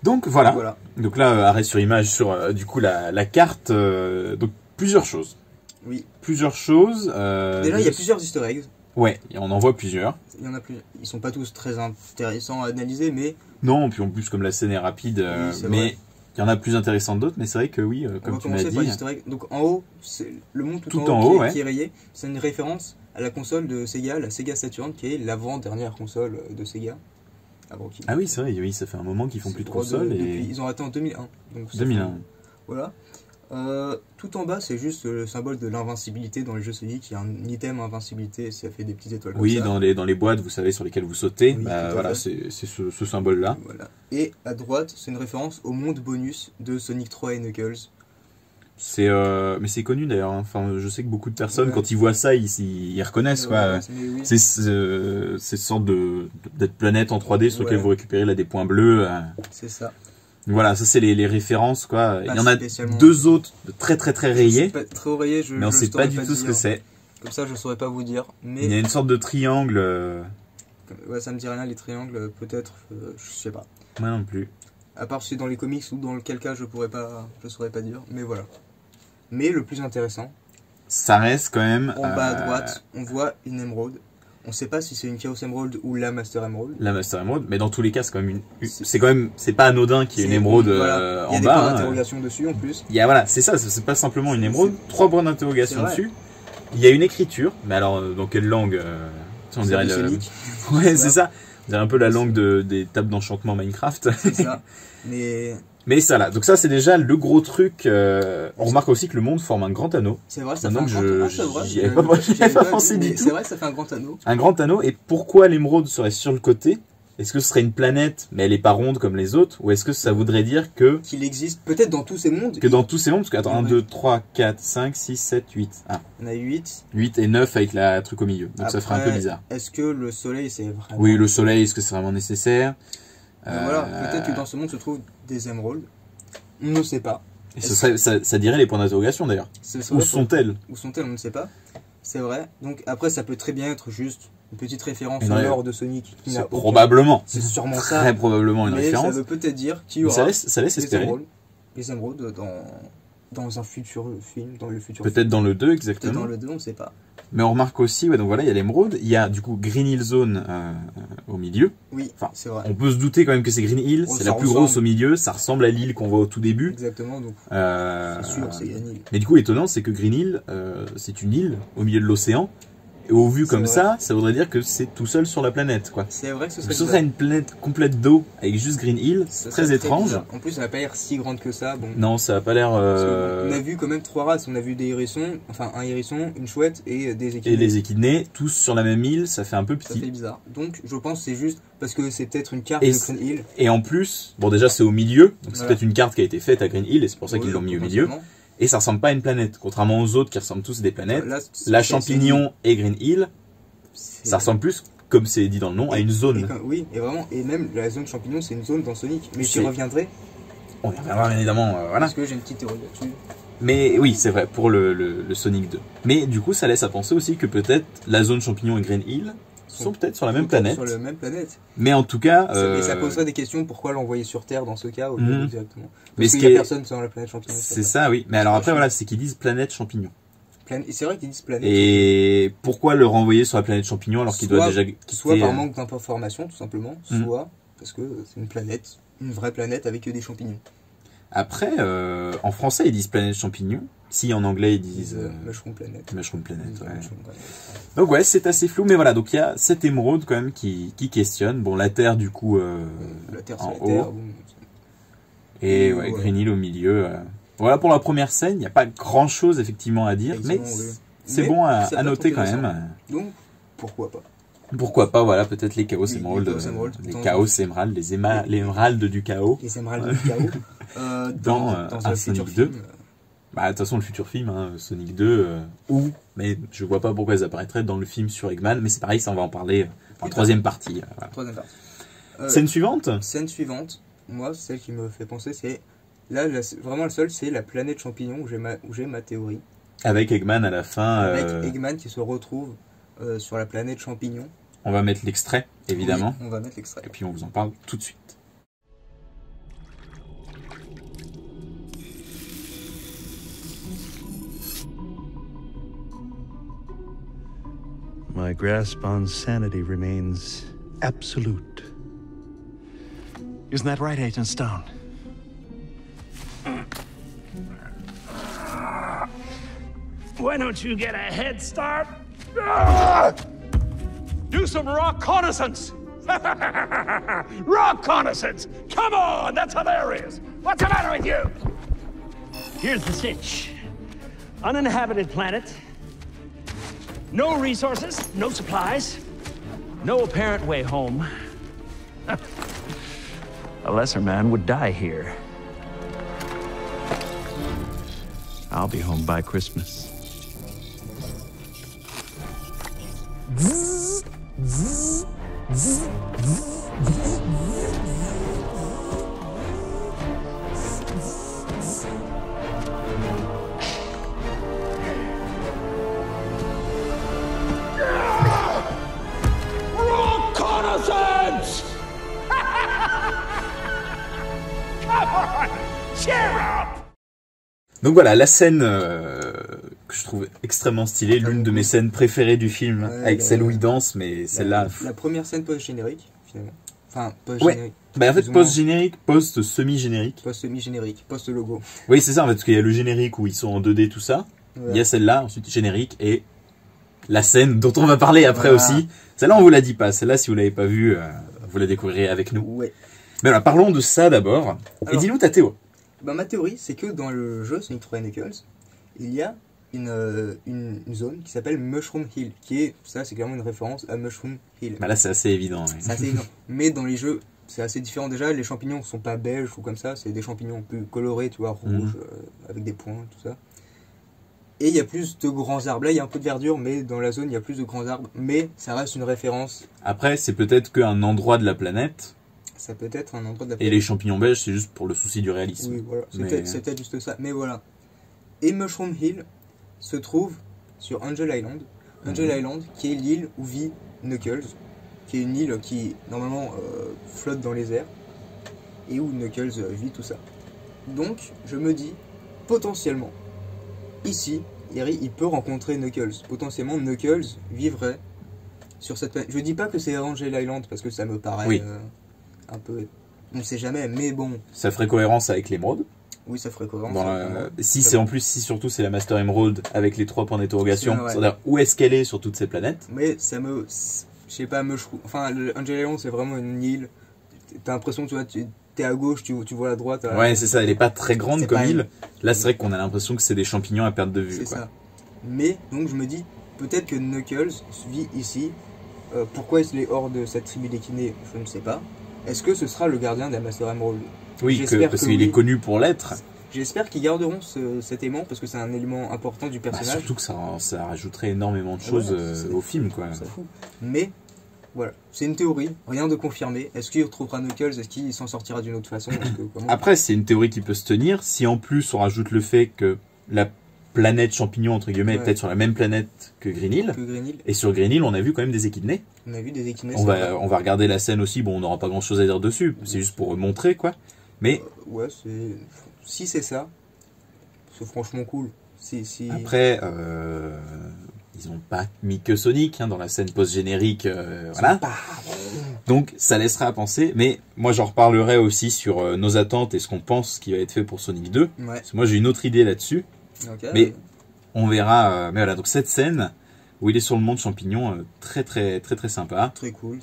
Donc voilà. Donc là, arrêt sur image sur du coup la carte. Donc plusieurs choses. Oui. Plusieurs choses. Déjà, il y a plusieurs easter eggs. Ouais, on en voit plusieurs. Il y en a plus. Ils sont pas tous très intéressants à analyser, mais... Non, puis en plus, comme la scène est rapide, mais il y en a plus intéressantes d'autres, mais c'est vrai que oui, comme tu m'as dit... Par l'easter egg. Donc en haut, c'est le monde tout en haut qui est rayé. C'est une référence à la console de Sega, la Sega Saturn, qui est l'avant-dernière console de Sega. Ah oui, c'est vrai, oui, ça fait un moment qu'ils font plus de consoles. Ils ont arrêté en 2001. Donc 2001. Voilà. Tout en bas, c'est juste le symbole de l'invincibilité dans les jeux Sonic. Il y a un item invincibilité, ça fait des petites étoiles comme ça. Oui, dans les boîtes, vous savez, sur lesquelles vous sautez. Oui, voilà, c'est ce symbole-là. Voilà. Et à droite, c'est une référence au monde bonus de Sonic 3 et Knuckles. Mais c'est connu d'ailleurs. Hein. Enfin, je sais que beaucoup de personnes, quand ils voient ça, ils reconnaissent quoi. Oui. C'est cette sorte d'être planète en 3D sur laquelle vous récupérez des points bleus. C'est ça. Voilà, ça c'est les références quoi. Il y en a deux autres très rayés. Très rayés, mais on sait pas du tout ce que c'est. Comme ça, je saurais pas vous dire. Mais il y a une sorte de triangle. Ouais, ça me dit rien les triangles, peut-être, je sais pas. Moi non plus. À part si c'est dans les comics ou dans lequel cas je saurais pas dire. Mais voilà. Mais le plus intéressant, ça reste quand même... En bas à droite, on voit une émeraude. On ne sait pas si c'est une Chaos Emerald ou la Master Emerald. La Master Emerald, mais dans tous les cas, c'est quand même c'est pas anodin qu'il y ait une émeraude en bas. Il y a des points d'interrogation dessus en plus. Voilà, c'est ça, c'est pas simplement une émeraude, 3 points d'interrogation dessus. Il y a une écriture, mais alors dans quelle langue on dirait Ouais, c'est ça. On dirait un peu la langue des tables d'enchantement Minecraft. C'est ça. Mais ça là, donc ça c'est déjà le gros truc. On remarque aussi que le monde forme un grand anneau. C'est vrai, ça fait un grand anneau. J'y avais pas pensé du tout. C'est vrai, ça fait un grand anneau. Un grand anneau, et pourquoi l'émeraude serait sur le côté? Est-ce que ce serait une planète, mais elle est pas ronde comme les autres? Ou est-ce que ça voudrait dire que... Qu'il existe peut-être dans tous ces mondes. Que dans tous ces mondes, parce que attends, 1, 2, 3, 4, 5, 6, 7, 8. Ah. On a 8. 8 et 9 avec la truc au milieu. Donc après, ça ferait un peu bizarre. Est-ce que le soleil c'est vraiment... Oui, le soleil, est-ce que c'est vraiment nécessaire? Voilà, peut-être que dans ce monde se trouvent des émeraudes. On ne sait pas. Et ça dirait les points d'interrogation d'ailleurs. Où sont-elles? Où sont-elles, on ne sait pas. C'est vrai. Donc après, ça peut très bien être juste une petite référence au lore de Sonic. Probablement. C'est sûrement ça. Très probablement une référence. Mais ça veut peut-être dire qu'il y aura ça laisse espérer. Les émeraudes dans un futur film, dans le futur peut-être dans le 2, exactement. Peut-être dans le 2, on ne sait pas. Mais on remarque aussi, ouais, donc voilà, il y a l'émeraude, il y a du coup Green Hill Zone au milieu. Oui, enfin, c'est vrai. On peut se douter quand même que c'est Green Hill, c'est la plus grosse au milieu, ça ressemble à l'île qu'on voit au tout début. Exactement, donc c'est sûr, c'est Green Hill. Mais du coup, étonnant, c'est que Green Hill, c'est une île au milieu de l'océan. Et au vu comme ça voudrait dire que c'est tout seul sur la planète, quoi. C'est vrai que ce serait une planète complète d'eau avec juste Green Hill, c'est très étrange. En plus, ça n'a pas l'air si grande que ça. Bon. Non, ça n'a pas l'air. On a vu quand même 3 races. On a vu des hérissons, enfin un hérisson, une chouette et des échidnés. Et les échidnés, tous sur la même île, ça fait un peu petit. Ça fait bizarre. Donc, je pense que c'est juste parce que c'est peut-être une carte de Green Hill. Et en plus, bon, déjà c'est au milieu, donc c'est peut-être une carte qui a été faite à Green Hill et c'est pour ça qu'ils l'ont mis au milieu. Et ça ressemble pas à une planète, contrairement aux autres qui ressemblent tous à des planètes. La champignon et Green Hill. Ça ressemble plus, comme c'est dit dans le nom, à une zone. Oui, et vraiment, et même la zone champignon, c'est une zone dans Sonic. Mais j'y reviendrai. On y reviendra bien évidemment, voilà. Parce que j'ai une petite théorie là-dessus. Mais oui, c'est vrai, pour le Sonic 2. Mais du coup, ça laisse à penser aussi que peut-être la zone champignon et Green Hill sont peut-être sur la même planète. Sur la même planète. Mais en tout cas... Et ça poserait des questions, pourquoi l'envoyer sur Terre dans ce cas, au lieu directement. Parce qu'il n'y a personne sur la planète champignon. C'est ça, oui. Mais alors après, voilà, c'est qu'ils disent planète champignon. C'est vrai qu'ils disent planète. Et pourquoi le renvoyer sur la planète champignon alors qu'il doit déjà quitter... Soit par manque d'informations, tout simplement, soit parce que c'est une planète, une vraie planète avec des champignons. Après, en français, ils disent planète champignon. Si en anglais, ils disent... Mushroom Planet. Mushroom Planet, ouais. Donc ouais, c'est assez flou, mais voilà, donc il y a cette émeraude quand même qui questionne. Bon, la Terre, du coup, la Terre, en haut. La Terre, bon. Et ouais, Green Hill au milieu... Voilà pour la première scène, il n'y a pas grand chose effectivement à dire, mais c'est bon à noter quand même. Donc, pourquoi pas? Pourquoi pas, voilà, peut-être les Chaos Emerald, les Chaos Emerald, les émeraldes du chaos. Les émeraldes du chaos. dans un Sonic 2. Bah, de toute façon, le futur film, hein, Sonic 2, mais je vois pas pourquoi elles apparaîtraient dans le film sur Eggman, mais c'est pareil, ça on va en parler en troisième partie. Voilà. Troisième partie. Scène suivante. Scène suivante, moi, celle qui me fait penser, c'est... Là, vraiment le seul, c'est la planète champignon où j'ai ma théorie. Avec Eggman à la fin. Avec Eggman qui se retrouve sur la planète champignon. On va mettre l'extrait, évidemment. Oui, on va mettre l'extrait. Et puis on vous en parle tout de suite. My grasp on sanity remains absolute. Isn't that right, Agent Stone? Why don't you get a head start? Do some reconnaissance! Reconnaissance! Come on, that's hilarious! What's the matter with you? Here's the sitch. Uninhabited planet. No resources, no supplies, no apparent way home. A lesser man would die here. I'll be home by Christmas. Reconnaissance! Come on, cheer up! Donc voilà, la scène que je trouve extrêmement stylée, l'une de mes scènes préférées du film, avec celle où il danse, mais celle-là... La première scène post-générique, finalement. Enfin, post-générique. Bah en fait, post-générique, post-semi-générique. Post-semi-générique, post-logo. Oui, c'est ça, en fait, parce qu'il y a le générique où ils sont en 2D, tout ça. Voilà. Il y a celle-là, ensuite générique, et la scène dont on va parler après aussi. Celle-là, on vous la dit pas. Celle-là, si vous l'avez pas vue, vous la découvrirez avec nous. Ouais. Mais voilà, parlons de ça d'abord. Et dis-nous ta théorie. Bah, ma théorie, c'est que dans le jeu Sonic 3 Knuckles, il y a une zone qui s'appelle Mushroom Hill, qui est, ça c'est clairement une référence à Mushroom Hill. Bah là, c'est assez évident. Ouais. C'est assez évident. Mais dans les jeux, c'est assez différent déjà. Les champignons sont pas beiges ou comme ça, c'est des champignons plus colorés, tu vois, rouges, avec des points, tout ça. Et il y a plus de grands arbres. Là, il y a un peu de verdure, mais dans la zone, il y a plus de grands arbres. Mais ça reste une référence. Après, c'est peut-être qu'un endroit de la planète. Ça peut être un endroit de la planète. Et les champignons beiges, c'est juste pour le souci du réalisme. Oui, voilà. C'était juste ça. Mais voilà. Et Mushroom Hill se trouve sur Angel Island. Angel Island, qui est l'île où vit Knuckles. Qui est une île qui, normalement, flotte dans les airs. Et où Knuckles vit, tout ça. Donc, je me dis, potentiellement, ici, il peut rencontrer Knuckles. Potentiellement, Knuckles vivrait sur cette planète. Je dis pas que c'est Angel Island, parce que ça me paraît un peu... On ne sait jamais, mais bon... Ça ferait cohérence avec l'émeraude. Oui, ça ferait cohérence. Si surtout c'est la Master Emerald avec les 3 points d'interrogation, c'est-à-dire où est-ce qu'elle est sur toutes ces planètes. Mais ça me... Je sais pas, enfin, Angel Island, c'est vraiment une île. T'as l'impression, tu vois, t'es à gauche, tu vois à droite. Ouais, c'est ça, elle est pas très grande comme île. Là, c'est vrai qu'on a l'impression que c'est des champignons à perte de vue. C'est ça. Mais, donc je me dis, peut-être que Knuckles vit ici. Pourquoi est-ce qu'il est hors de cette tribu d'équinés? Je ne sais pas. Est-ce que ce sera le gardien de la Master Emerald? Oui, parce qu'il est connu pour l'être. J'espère qu'ils garderont cet aimant, parce que c'est un élément important du personnage. Surtout que ça rajouterait énormément de choses au film, quoi. C'est fou. Mais... voilà, c'est une théorie, rien de confirmé. Est-ce qu'il retrouvera Knuckles? Est-ce qu'il s'en sortira d'une autre façon? Après, c'est une théorie qui peut se tenir. Si en plus on rajoute le fait que la planète champignon, entre guillemets, est peut-être sur la même planète que Green Hill. Et sur Green Hill, on a vu quand même des équidnés. On a vu des équidnés. On va regarder la scène aussi. Bon, on n'aura pas grand-chose à dire dessus. C'est juste pour montrer, quoi. Mais... ouais, si c'est ça, c'est franchement cool. Après... ils n'ont pas mis que Sonic dans la scène post-générique, voilà. Donc ça laissera à penser, mais moi j'en reparlerai aussi sur nos attentes et ce qu'on pense qui va être fait pour Sonic 2. Parce que moi j'ai une autre idée là-dessus, mais on verra. Mais voilà, donc cette scène où il est sur le monde champignon, très sympa. Très cool,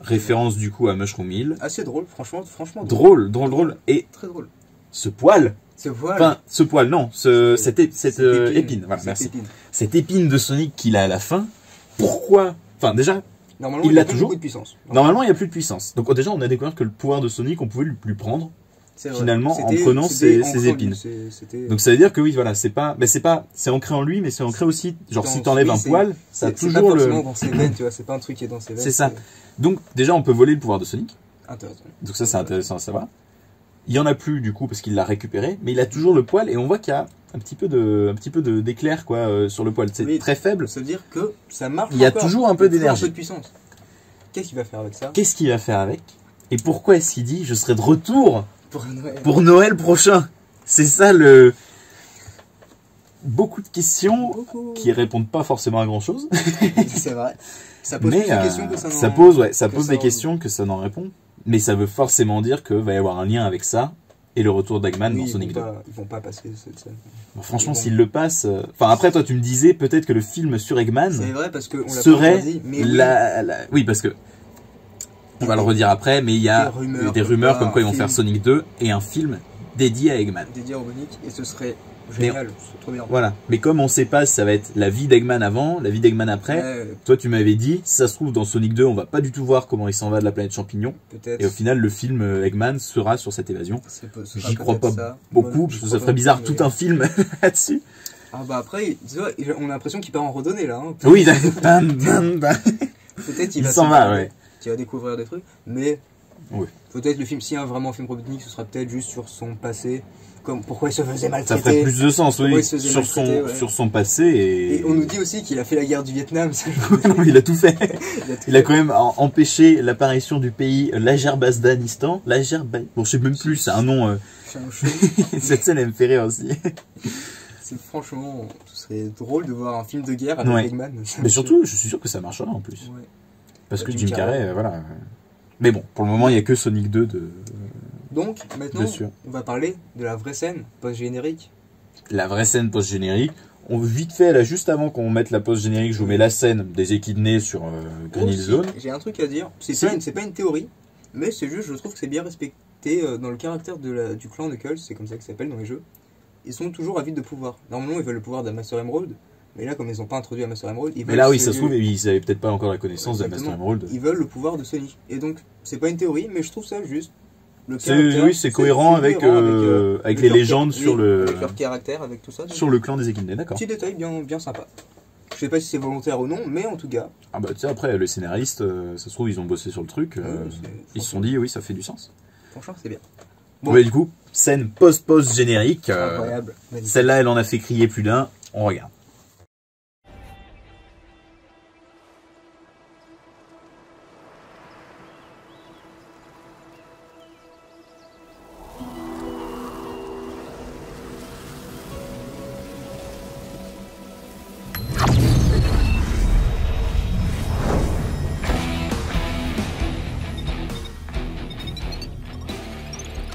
référence du coup à Mushroom Hill. Assez drôle, franchement drôle. Et très drôle. Ce poil. Enfin, ce poil, non, cette épine, voilà, merci. Cette épine de Sonic qu'il a à la fin, pourquoi? Enfin, déjà, normalement, il a toujours beaucoup de puissance. Normalement, il n'y a plus de puissance. Donc, déjà, on a découvert que le pouvoir de Sonic, on pouvait lui prendre, finalement, en prenant ses épines. Donc, ça veut dire que oui, voilà, c'est ancré en lui, mais c'est ancré aussi, genre, si t'enlèves un poil, ça a toujours le... dans ses veines, tu vois, c'est pas un truc qui est dans ses veines. C'est ça. Donc, déjà, on peut voler le pouvoir de Sonic. Intéressant. Donc, ça, c'est intéressant à savoir. Il y en a plus du coup parce qu'il l'a récupéré, mais il a toujours le poil et on voit qu'il y a un petit peu d'éclair quoi sur le poil. C'est très faible. Ça veut dire que ça marche. Il y a toujours un peu d'énergie. Un peu de puissance. Qu'est-ce qu'il va faire avec ça? Qu'est-ce qu'il va faire avec? Et pourquoi est-ce qu'il dit je serai de retour pour Noël prochain? C'est ça le. Beaucoup de questions qui répondent pas forcément à grand chose. C'est vrai. Ça pose des questions que ça pose des questions que ça n'en répond. Mais ça veut forcément dire qu'il va y avoir un lien avec ça et le retour d'Eggman dans Sonic 2. Ils vont pas passer cette scène. Bon, franchement, s'ils le passent... Enfin, après, toi, tu me disais peut-être que le film sur Eggman serait Oui, parce que... On va le redire après, mais il y a des rumeurs comme quoi ils vont faire Sonic 2 et un film dédié à Eggman. Dédié à Sonic, et ce serait... génial, c'est trop bien. Voilà, mais comme on sait pas si ça va être la vie d'Eggman avant, la vie d'Eggman après, toi tu m'avais dit, si ça se trouve dans Sonic 2, on va pas du tout voir comment il s'en va de la planète champignon. Et au final, le film Eggman sera sur cette évasion. J'y crois pas beaucoup, parce que ça ferait bizarre tout un film là-dessus. Ah bah après, on a l'impression qu'il part en redonner là. Hein. Oui, peut-être qu'il s'en va, ouais. Tu vas découvrir des trucs, mais peut-être le film, si un vraiment film problématique, ce sera peut-être juste sur son passé. Comme pourquoi il se faisait maltraiter. Ça ferait plus de sens, oui, sur son passé. Et on nous dit aussi qu'il a fait la guerre du Vietnam. Il a tout fait. Il a quand même empêché l'apparition du pays l'Azerbaïdjan. Bon, je sais même plus, c'est un nom. Cette scène, elle me fait rire aussi. Franchement, ce serait drôle de voir un film de guerre avec Eggman. Mais surtout, je suis sûr que ça marchera en plus. Parce que Jim Carrey, voilà. Mais bon, pour le moment, il n'y a que Sonic 2 de... Donc, maintenant, on va parler de la vraie scène post-générique. La vraie scène post-générique, vite fait, là, juste avant qu'on mette la pause générique, je vous mets la scène des équidnés sur Green Hill Zone. J'ai un truc à dire, c'est pas une théorie, mais c'est juste, je trouve que c'est bien respecté dans le caractère du clan Knuckles, c'est comme ça qu'il s'appelle dans les jeux. Ils sont toujours avides de pouvoir. Normalement, ils veulent le pouvoir de la Master Emerald, mais là, comme ils n'ont pas introduit la Master Emerald, ils veulent... Mais là, oui, ça se trouve, ils n'avaient peut-être pas encore la connaissance de la Master Emerald. Ils veulent le pouvoir de Sonic. Et donc, c'est pas une théorie, mais je trouve ça juste. Oui, c'est cohérent avec les légendes sur le... Avec leur caractère, avec tout ça. Sur le clan des équidnés, d'accord. Petit détail bien sympa. Je sais pas si c'est volontaire ou non, mais en tout cas... Ah bah tu sais, après, les scénaristes, ça se trouve, ils ont bossé sur le truc. Ils se sont dit, oui, ça fait du sens. Franchement, c'est bien. Bon, du coup, scène post-post générique. Incroyable. Celle-là, elle en a fait crier plus d'un. On regarde.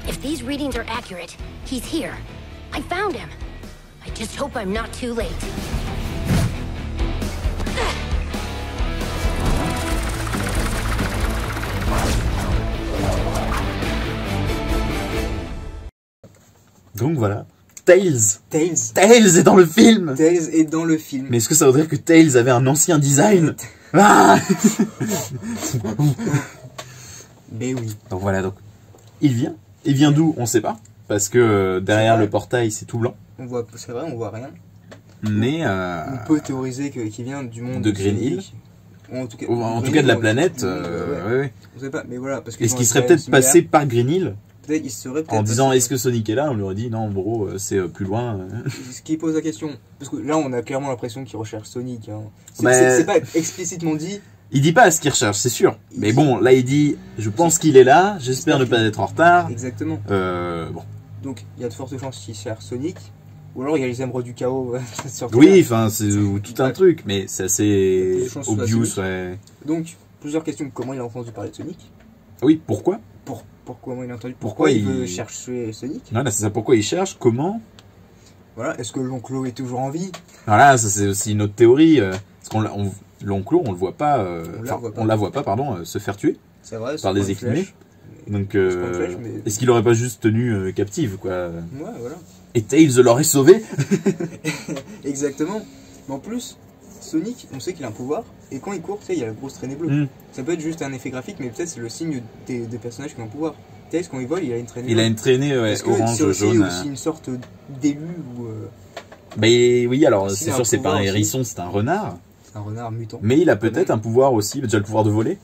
If these readings are accurate, he's here. I found him. I just hope I'm not too late. Donc voilà. Tails est dans le film. Tails est dans le film. Mais est-ce que ça veut dire que Tails avait un ancien design? Ah Mais oui. Donc voilà, donc il vient. Il vient d'où? On sait pas. Parce que derrière le portail, c'est tout blanc. C'est vrai, on voit rien. Mais on peut théoriser qu'il vient du monde de Green Hill. En tout cas de la planète. Ouais. On sait pas, mais voilà. Est-ce qu'il serait peut-être passé par Green Hill? Il serait en disant est-ce que Sonic est là? On lui aurait dit non, bro, c'est plus loin. Ce qui pose la question. Parce que là, on a clairement l'impression qu'il recherche Sonic. Hein. C'est pas explicitement dit. Il dit pas ce qu'il recherche, c'est sûr. Mais bon, là il dit je pense qu'il est là, j'espère ne pas être en retard. Exactement. Bon. Donc il y a de fortes chances qu'il cherche Sonic. Ou alors il y a les émeraudes du chaos sur oui, enfin c'est tout un truc, mais c'est assez obvious. Ouais. Donc plusieurs questions. Comment il a entendu parler de Sonic? Oui, pourquoi? Pourquoi il a entendu? Pourquoi il veut chercher Sonic? Voilà, c'est ça. Pourquoi il cherche? Comment? Voilà. Est-ce que l'oncle est toujours en vie? Voilà, ça c'est aussi une autre théorie. Parce qu'on l'oncle, on le voit pas. On la voit pas, pardon, se faire tuer. C'est vrai. Par des équidnés. Donc, est-ce qu'il aurait pas juste tenu captive, quoi? Ouais, voilà. Et Tails l'aurait sauvé. Exactement. Mais en plus, Sonic, on sait qu'il a un pouvoir, et quand il court, tu sais, il y a la grosse traînée bleue. Ça peut être juste un effet graphique, mais peut-être c'est le signe des personnages qui ont un pouvoir. Tails, quand il vole, il a une traînée. Il a une traînée orange, jaune. C'est aussi une sorte d'élu ou. Bah oui, alors c'est sûr, c'est pas un hérisson, c'est un renard. C'est un renard mutant. Mais il a peut-être un pouvoir aussi, déjà le pouvoir de voler.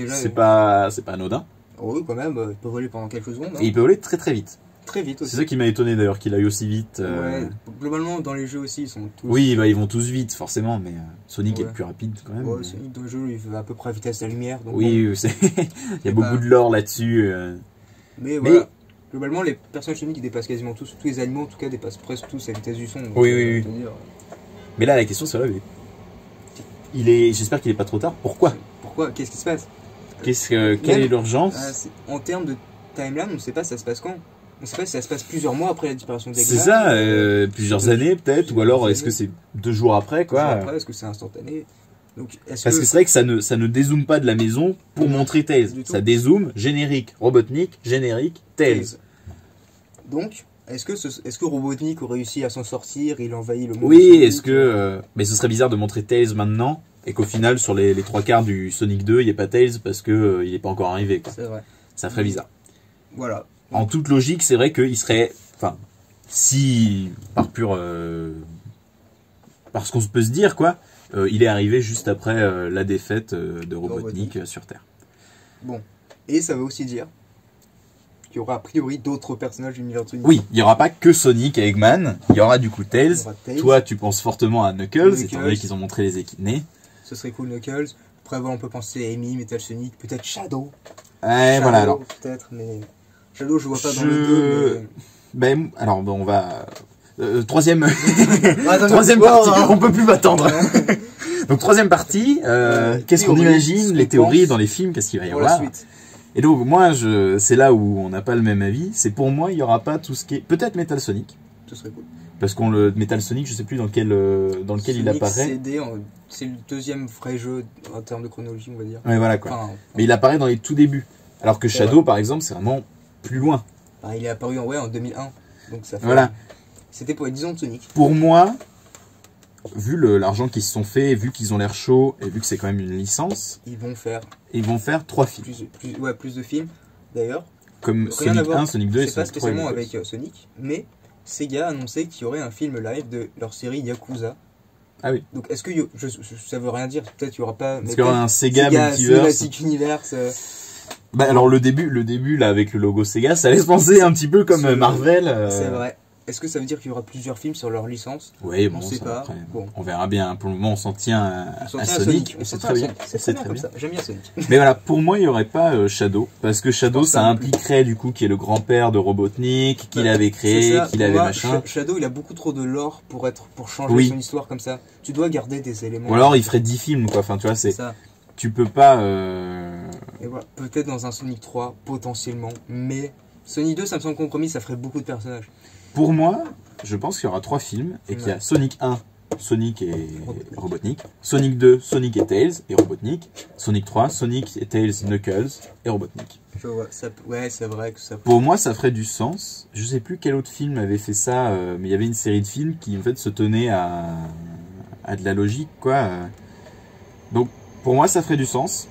C'est pas anodin. Oh, oui, quand même, il peut voler pendant quelques secondes. Hein. Et il peut voler très très vite. Très vite aussi. C'est ça qui m'a étonné d'ailleurs, qu'il aille aussi vite. Ouais, globalement, dans les jeux aussi, ils sont tous... Oui, bah, ils vont tous vite, forcément, mais Sonic est le plus rapide quand même. Ouais, Sonic dans le jeu, il va à peu près à vitesse de la lumière. Donc oui, bon, il y a beaucoup de lore là-dessus. Mais voilà, globalement, les personnages Sonic, ils dépassent quasiment tous les animaux, en tout cas, dépassent presque tous à la vitesse du son. Donc, oui. Mais là, la question, c'est là, j'espère qu'il est pas trop tard. Pourquoi? Qu'est-ce qui se passe? Quelle est l'urgence? En termes de timeline, on ne sait pas ça se passe quand. On ne sait pas si ça se passe plusieurs mois après la disparition d'Eggman. C'est ça, plusieurs années peut-être, ou alors est-ce que c'est 2 jours après, quoi? 2 jours après, est-ce que c'est instantané? Donc, parce que c'est vrai que ça ne dézoome pas de la maison pour montrer Tails. Ça dézoome, générique, Robotnik, générique, Tails. Donc, est-ce que Robotnik a réussi à s'en sortir? Il envahit le monde? Oui, est-ce que... mais ce serait bizarre de montrer Tails maintenant, et qu'au final, sur les 3/4 du Sonic 2, il n'y ait pas Tails parce que il n'est pas encore arrivé. C'est vrai. Ça ferait bizarre. Voilà. En toute logique, c'est vrai qu'il serait... Enfin, si, par pur... parce qu'on peut se dire, quoi, il est arrivé juste après la défaite de Robotnik sur Terre. Bon. Et ça veut aussi dire qu'il y aura a priori d'autres personnages de l'univers de Sonic. Oui, il n'y aura pas que Sonic et Eggman, il y aura du coup Tails. Toi, tu penses fortement à Knuckles, étant donné qu'ils ont montré les équidnés. Ce serait cool, Knuckles. Après, on peut penser à Amy, Metal Sonic, peut-être Shadow. Ouais, voilà, alors. Peut-être, mais... Shadow, je vois pas dans le 2, mais... Ben, alors, bon, on va... troisième partie, on peut plus m'attendre. Donc, troisième partie, qu'est-ce qu'on imagine, les théories dans les films, qu'est-ce qu'il va y avoir? Et donc, moi, c'est là où on n'a pas le même avis. C'est pour moi, il n'y aura pas tout ce qui est... Peut-être Metal Sonic. Ce serait cool. Parce qu'on le Metal Sonic, je sais plus dans lequel il apparaît. CD, c'est le deuxième vrai jeu en termes de chronologie, on va dire. Ouais, voilà quoi. Mais il apparaît dans les tout débuts. Alors que Shadow, par exemple, c'est vraiment plus loin. Bah, il est apparu en 2001. Donc ça fait. Voilà. C'était pour les 10 ans de Sonic. Pour moi, vu l'argent qu'ils se sont fait, vu qu'ils ont l'air chauds, et vu que c'est quand même une licence, ils vont faire 3 films. Plus de films, d'ailleurs. Comme Sonic 1, Sonic 2 et Sonic 3. C'est pas spécialement avec Sonic, mais Sega a annoncé qu'il y aurait un film live de leur série Yakuza. Ah oui. Donc est-ce que ça veut rien dire, peut-être qu'il n'y aura pas. Est-ce qu'il y aura un Sega Multiverse Universe Bah alors le début là avec le logo Sega, ça laisse penser un petit peu comme Marvel. C'est vrai. Est-ce que ça veut dire qu'il y aura plusieurs films sur leur licence? Oui, bon, on sait pas. Après, bon. On verra bien. Pour le moment, on s'en tient à Sonic. C'est très bien. C'est très bien. J'aime bien Sonic. Mais voilà, pour moi, il n'y aurait pas Shadow. Parce que Shadow, ça impliquerait du coup qui est le grand-père de Robotnik, qu'il avait créé, qu'il avait machin. Shadow, il a beaucoup trop de lore pour changer son histoire comme ça. Tu dois garder des éléments. Ou alors, il ferait 10 films, quoi. Enfin, tu vois, c'est ça. Tu peux pas. Et voilà, peut-être dans un Sonic 3, potentiellement. Mais Sonic 2, ça me semble compromis, ça ferait beaucoup de personnages. Pour moi, je pense qu'il y aura 3 films et qu'il y a Sonic 1, Sonic et Robotnik, Sonic 2, Sonic et Tails et Robotnik, Sonic 3, Sonic et Tails, Knuckles et Robotnik. Je vois, ouais, c'est vrai que ça. Pour moi, ça ferait du sens. Je sais plus quel autre film avait fait ça, mais il y avait une série de films qui en fait se tenait à de la logique, quoi. Donc, pour moi, ça ferait du sens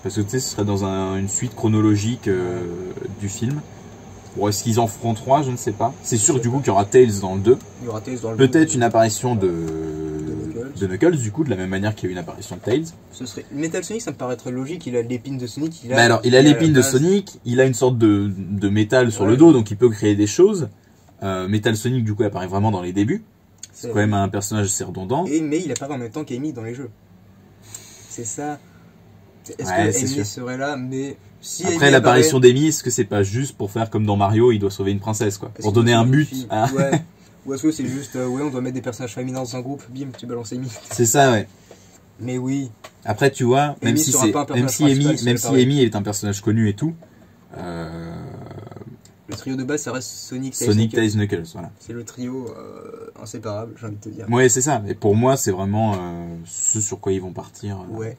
parce que tu sais, ce serait dans une suite chronologique du film. Bon, est-ce qu'ils en feront 3? Je ne sais pas. C'est sûr du coup qu'il y aura Tails dans le 2. Il y aura Tails dans le 2. Peut-être une apparition de Knuckles, du coup, de la même manière qu'il y a eu une apparition de Tails. Ce serait... Metal Sonic, ça me paraîtrait logique. Il a l'épine de Sonic. Il a l'épine de Sonic, il a une sorte de métal sur le dos, donc il peut créer des choses. Metal Sonic, du coup, apparaît vraiment dans les débuts. C'est quand même un personnage assez redondant. Mais il apparaît en même temps qu'Amy dans les jeux. C'est ça. Est-ce que Amy serait là? Mais... Si après l'apparition d'Amy, est-ce que c'est pas juste pour faire comme dans Mario, il doit sauver une princesse, quoi, pour donner un but ouais. Ou est-ce que c'est juste ouais, on doit mettre des personnages féminins dans un groupe, bim, tu balances Amy. C'est ça, ouais. Mais oui. Après, tu vois, même si Amy est un personnage connu et tout, le trio de base, ça reste Sonic, Tails, Knuckles, voilà. C'est le trio inséparable, j'ai envie de te dire. Ouais, c'est ça. Mais pour moi, c'est vraiment ce sur quoi ils vont partir. Ouais.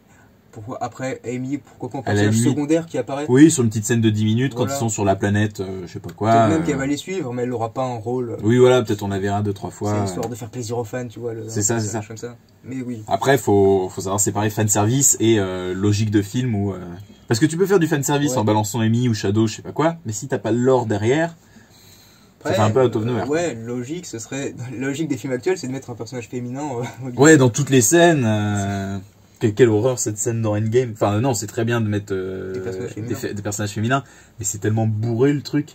Pourquoi après Amy, pourquoi pas un personnage secondaire qui apparaît? Oui, sur une petite scène de 10 minutes quand ils sont sur la planète, je sais pas quoi. Peut-être même qu'elle va les suivre, mais elle aura pas un rôle. Oui, voilà, peut-être on la verra 2-3 fois. C'est histoire de faire plaisir aux fans, tu vois. C'est ça. Comme ça. Mais oui. Après, faut savoir séparer fanservice et logique de film ou. Parce que tu peux faire du fanservice en balançant Amy ou Shadow, je sais pas quoi, mais si t'as pas le lore derrière. Ça fait un peu out of nowhere. Ouais, logique, ce serait. Logique des films actuels, c'est de mettre un personnage féminin. Ouais, dans toutes les scènes. Quelle horreur cette scène dans Endgame. Enfin non, c'est très bien de mettre des personnages féminins, mais c'est tellement bourré le truc.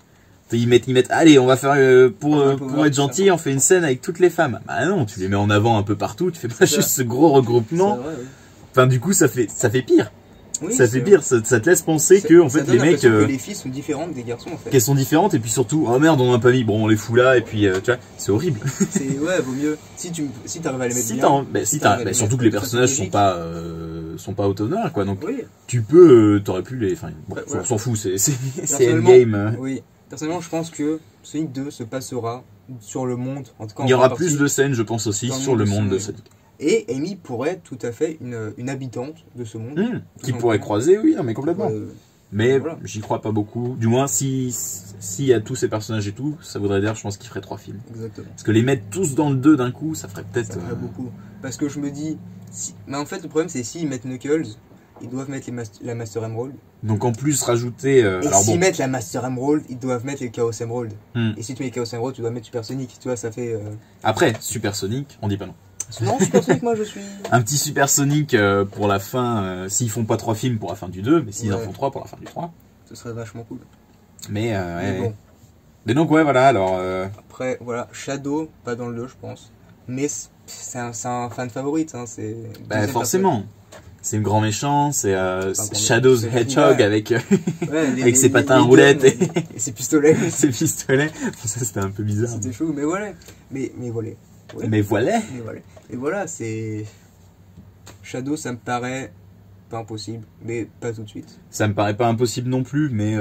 Ils mettent allez, on va faire pour être gentil, on fait une scène avec toutes les femmes. Bah non, tu les mets en avant un peu partout, tu fais pas juste ce gros regroupement. Vrai, oui. Enfin du coup ça fait pire. Oui, ça fait pire, ça te laisse penser que en fait les mecs que les filles sont différentes des garçons en fait. Qu'elles sont différentes et puis surtout oh merde, on en a pas mis, bon on les fout là et puis tu vois, c'est horrible. Ouais, vaut mieux si t'arrives à les mettre bien. Surtout que les personnages sont pas out of nowhere quoi. Donc tu peux t'aurais pu les on s'en fout, c'est Endgame. Oui. Personnellement, je pense que Sonic 2 se passera sur le monde, en tout cas. Il y aura plus de scènes, je pense aussi sur le monde de Sonic. Et Amy pourrait être tout à fait une habitante de ce monde. Qui pourrait croiser, oui, non, mais complètement. Mais voilà. J'y crois pas beaucoup. Du moins, s'il y a tous ces personnages et tout, ça voudrait dire, je pense qu'il ferait 3 films. Exactement. Parce que les mettre tous dans le 2 d'un coup, ça ferait peut-être... Ça ferait beaucoup. Parce que je me dis... Mais en fait, le problème, c'est s'ils mettent Knuckles, ils doivent mettre la Master Emerald. Donc en plus, rajouter... et s'ils mettent la Master Emerald, ils doivent mettre les Chaos Emerald. Et si tu mets les Chaos Emerald, tu dois mettre Super Sonic. Tu vois, ça fait... Après, Super Sonic, on dit pas non. Non, Super Sonic, moi je suis... Un petit Super Sonic pour la fin, s'ils font pas 3 films pour la fin du 2, mais s'ils en font 3 pour la fin du 3. Ce serait vachement cool. Mais bon. Mais donc ouais, voilà, alors... Après, voilà, Shadow, pas dans le 2 je pense. Mais c'est un fan favorite, hein, c'est... Bah forcément. C'est le grand méchant, c'est Shadow's Hedgehog avec ses patins à roulettes et ses pistolets. Ses pistolets. Ça c'était un peu bizarre. C'était chaud, mais voilà. Mais voilà. Ouais. Mais voilà. Et voilà, c'est... Shadow, ça me paraît pas impossible, mais pas tout de suite. Ça me paraît pas impossible non plus, mais...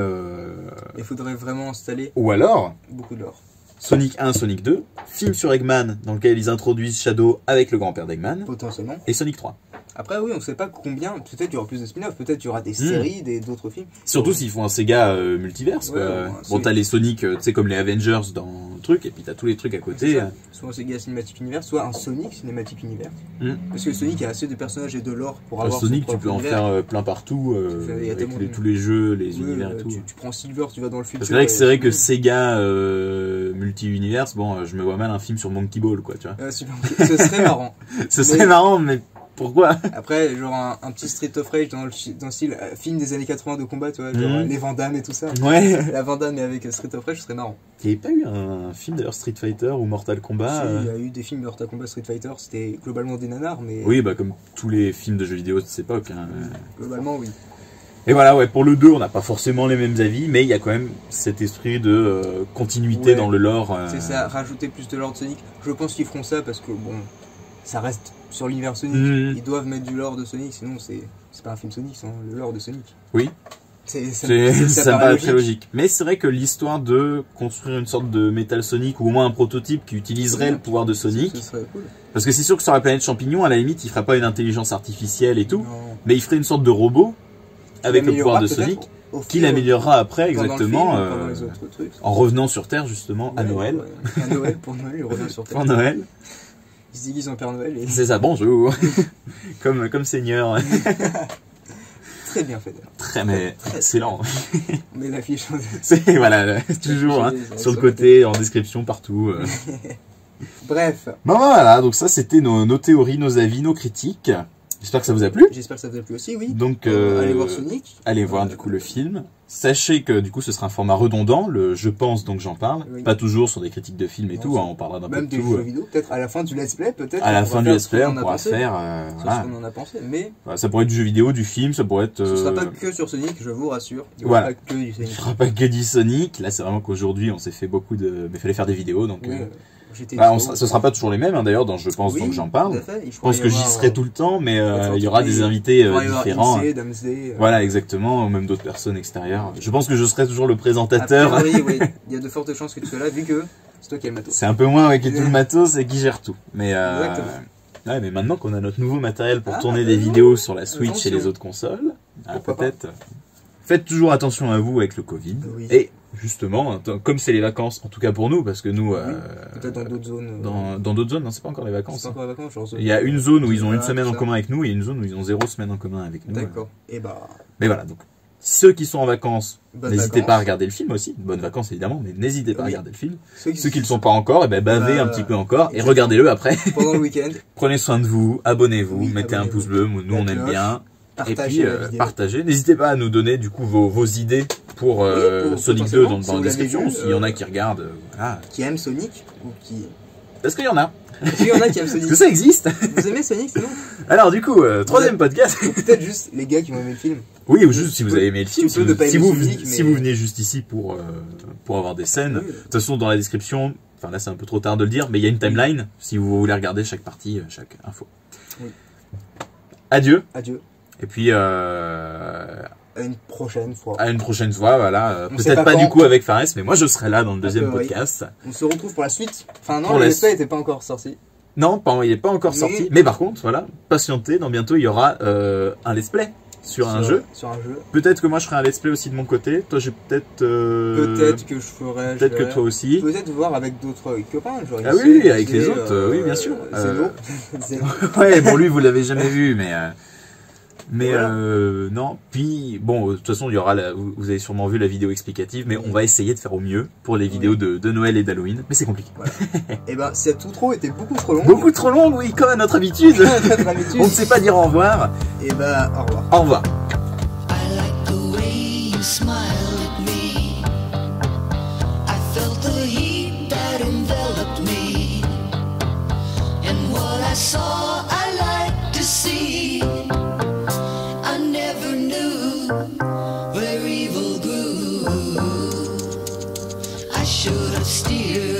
Il faudrait vraiment installer... Ou alors... Beaucoup de lore. Sonic 1, Sonic 2, film sur Eggman dans lequel ils introduisent Shadow avec le grand-père d'Eggman. Potentiellement. Et Sonic 3. Après, oui, on sait pas combien. Peut-être il y aura plus de spin-off, peut-être il y aura des séries, d'autres films. Surtout s'ils font un Sega multiverse. Ouais, bon, t'as les Sonic, tu sais, comme les Avengers dans le truc, et puis t'as tous les trucs à côté. Soit un Sega Cinematic Universe, soit un Sonic Cinematic Universe. Parce que Sonic a assez de personnages et de lore pour avoir Sonic, son tu peux en univers. faire plein partout, avec tous les jeux, les univers et tout. Tu prends Silver, tu vas dans le futur. Parce que c'est vrai que Sega multi-universe, bon, je me vois mal un film sur Monkey Ball, quoi, tu vois. Ce serait marrant. Ce serait marrant, mais pourquoi? Après, genre un petit Street of Rage dans le style film des années 80 de combat, tu vois, genre les Van Damme et tout ça. Ouais. La Van Damme avec Street of Rage, ce serait marrant. Il n'y avait pas eu un film d'ailleurs Street Fighter ou Mortal Kombat? Si, il y a eu des films de Mortal Kombat, Street Fighter, c'était globalement des nanars, mais... Oui, bah comme tous les films de jeux vidéo de cette époque. Hein. Globalement, oui. Et voilà, ouais, pour le 2, on n'a pas forcément les mêmes avis, mais il y a quand même cet esprit de continuité dans le lore. C'est ça, rajouter plus de lore de Sonic. Je pense qu'ils feront ça parce que, bon, ça reste sur l'univers Sonic. Ils doivent mettre du lore de Sonic, sinon c'est pas un film Sonic, c'est le lore de Sonic. Oui. Ça me paraît très logique. Mais c'est vrai que l'histoire de construire une sorte de Metal Sonic ou au moins un prototype qui utiliserait le pouvoir de Sonic. Ce serait cool. Parce que c'est sûr que sur la planète champignon, à la limite, il fera pas une intelligence artificielle et tout, mais il ferait une sorte de robot avec le pouvoir de Sonic qui l'améliorera après exactement en revenant sur Terre justement à Noël. À Noël, pour Noël, il revient sur Terre. Pour Noël. Il se déguise en Père Noël. C'est ça, bonjour. comme Seigneur. Très bien fait. Très excellent. Mais l'affiche. Voilà, toujours sur le côté, en description, partout. Bref. Bon voilà, donc ça c'était nos théories, nos avis, nos critiques. J'espère que ça vous a plu. J'espère que ça vous a plu aussi, oui. Donc, allez voir Sonic. Allez voir du coup le film. Sachez que du coup ce sera un format redondant, je pense donc j'en parle. Oui. Pas toujours sur des critiques de films et tout, on parlera d'un peu de tout. Même des jeux vidéo, peut-être à la fin du let's play, peut-être. À la fin du let's play, on pourra faire. Voilà. Ce qu'on en a pensé, mais. Voilà, ça pourrait être du jeu vidéo, du film, ça pourrait être. Ce sera pas que sur Sonic, je vous rassure. Il n'y aura pas que du Sonic. Il n'y aura pas que du Sonic. Là, c'est vraiment qu'aujourd'hui on s'est fait beaucoup de. Mais il fallait faire des vidéos donc. Oui. Ce sera pas toujours les mêmes d'ailleurs, je pense, donc j'en parle. Je pense que j'y serai tout le temps, mais il y aura des invités différents. Voilà, exactement, ou même d'autres personnes extérieures. Je pense que je serai toujours le présentateur. Oui, il y a de fortes chances que tu sois là, vu que c'est toi qui as le matos. C'est un peu moins qui a tout le matos et qui gère tout. Mais ouais, mais maintenant qu'on a notre nouveau matériel pour tourner des vidéos sur la Switch et les autres consoles, peut-être. Faites toujours attention à vous avec le Covid. Et justement, comme c'est les vacances, en tout cas pour nous, parce que nous... peut-être dans d'autres zones. Dans d'autres zones, non, c'est pas encore les vacances. C'est pas encore les vacances, genre, il y a une zone où ils ont une semaine en commun avec nous et une zone où ils ont 0 semaine en commun avec nous. D'accord. Et bah... Mais voilà, donc, ceux qui sont en vacances, n'hésitez pas à regarder le film aussi. Bonnes vacances évidemment, mais n'hésitez pas à regarder le film. Ceux qui ne le sont pas encore, bavez un petit peu encore et regardez-le après. Pendant le week-end. Prenez soin de vous, abonnez-vous, mettez un pouce bleu, nous on aime bien. Et puis partagez. N'hésitez pas à nous donner du coup vos idées pour Sonic 2 dans la description, s'il y en a qui regardent. Voilà. Qui aiment Sonic ou qui... Est-ce qu'il y en a? Est-ce qu'il y en a qui aiment Sonic? Est-ce que ça existe? Vous aimez Sonic sinon? Alors du coup, troisième podcast. Peut-être juste les gars qui vont aimer le film. Oui, ou juste si vous avez aimé le film. Si vous venez juste ici pour avoir des scènes. De toute façon, dans la description, enfin là c'est un peu trop tard de le dire, mais il y a une timeline si vous voulez regarder chaque partie, chaque info. Oui. Adieu. Adieu. Et puis à une prochaine fois. À une prochaine fois, voilà. Peut-être pas du coup avec Fares, mais moi je serai là dans le deuxième podcast. On se retrouve pour la suite. Enfin non, le let's play n'était pas encore sorti. Non, il n'est pas encore sorti. Mais par contre, voilà, patientez, dans bientôt il y aura un let's play sur un jeu. Peut-être que moi je ferai un let's play aussi de mon côté. Toi j'ai peut-être... Peut-être que je ferai... Peut-être que toi aussi. Peut-être voir avec d'autres copains. Genre ah oui, avec les autres, oui bien sûr. Ouais, bon lui vous l'avez jamais vu, mais... voilà. Non, puis bon, de toute façon, il y aura vous avez sûrement vu la vidéo explicative, mais on va essayer de faire au mieux pour les vidéos de Noël et d'Halloween, mais c'est compliqué. Voilà. Et ben, si tout trop était beaucoup trop long. Beaucoup trop long, oui, comme à notre habitude. On ne sait pas dire au revoir. Et ben, au revoir. Au revoir. Should have steered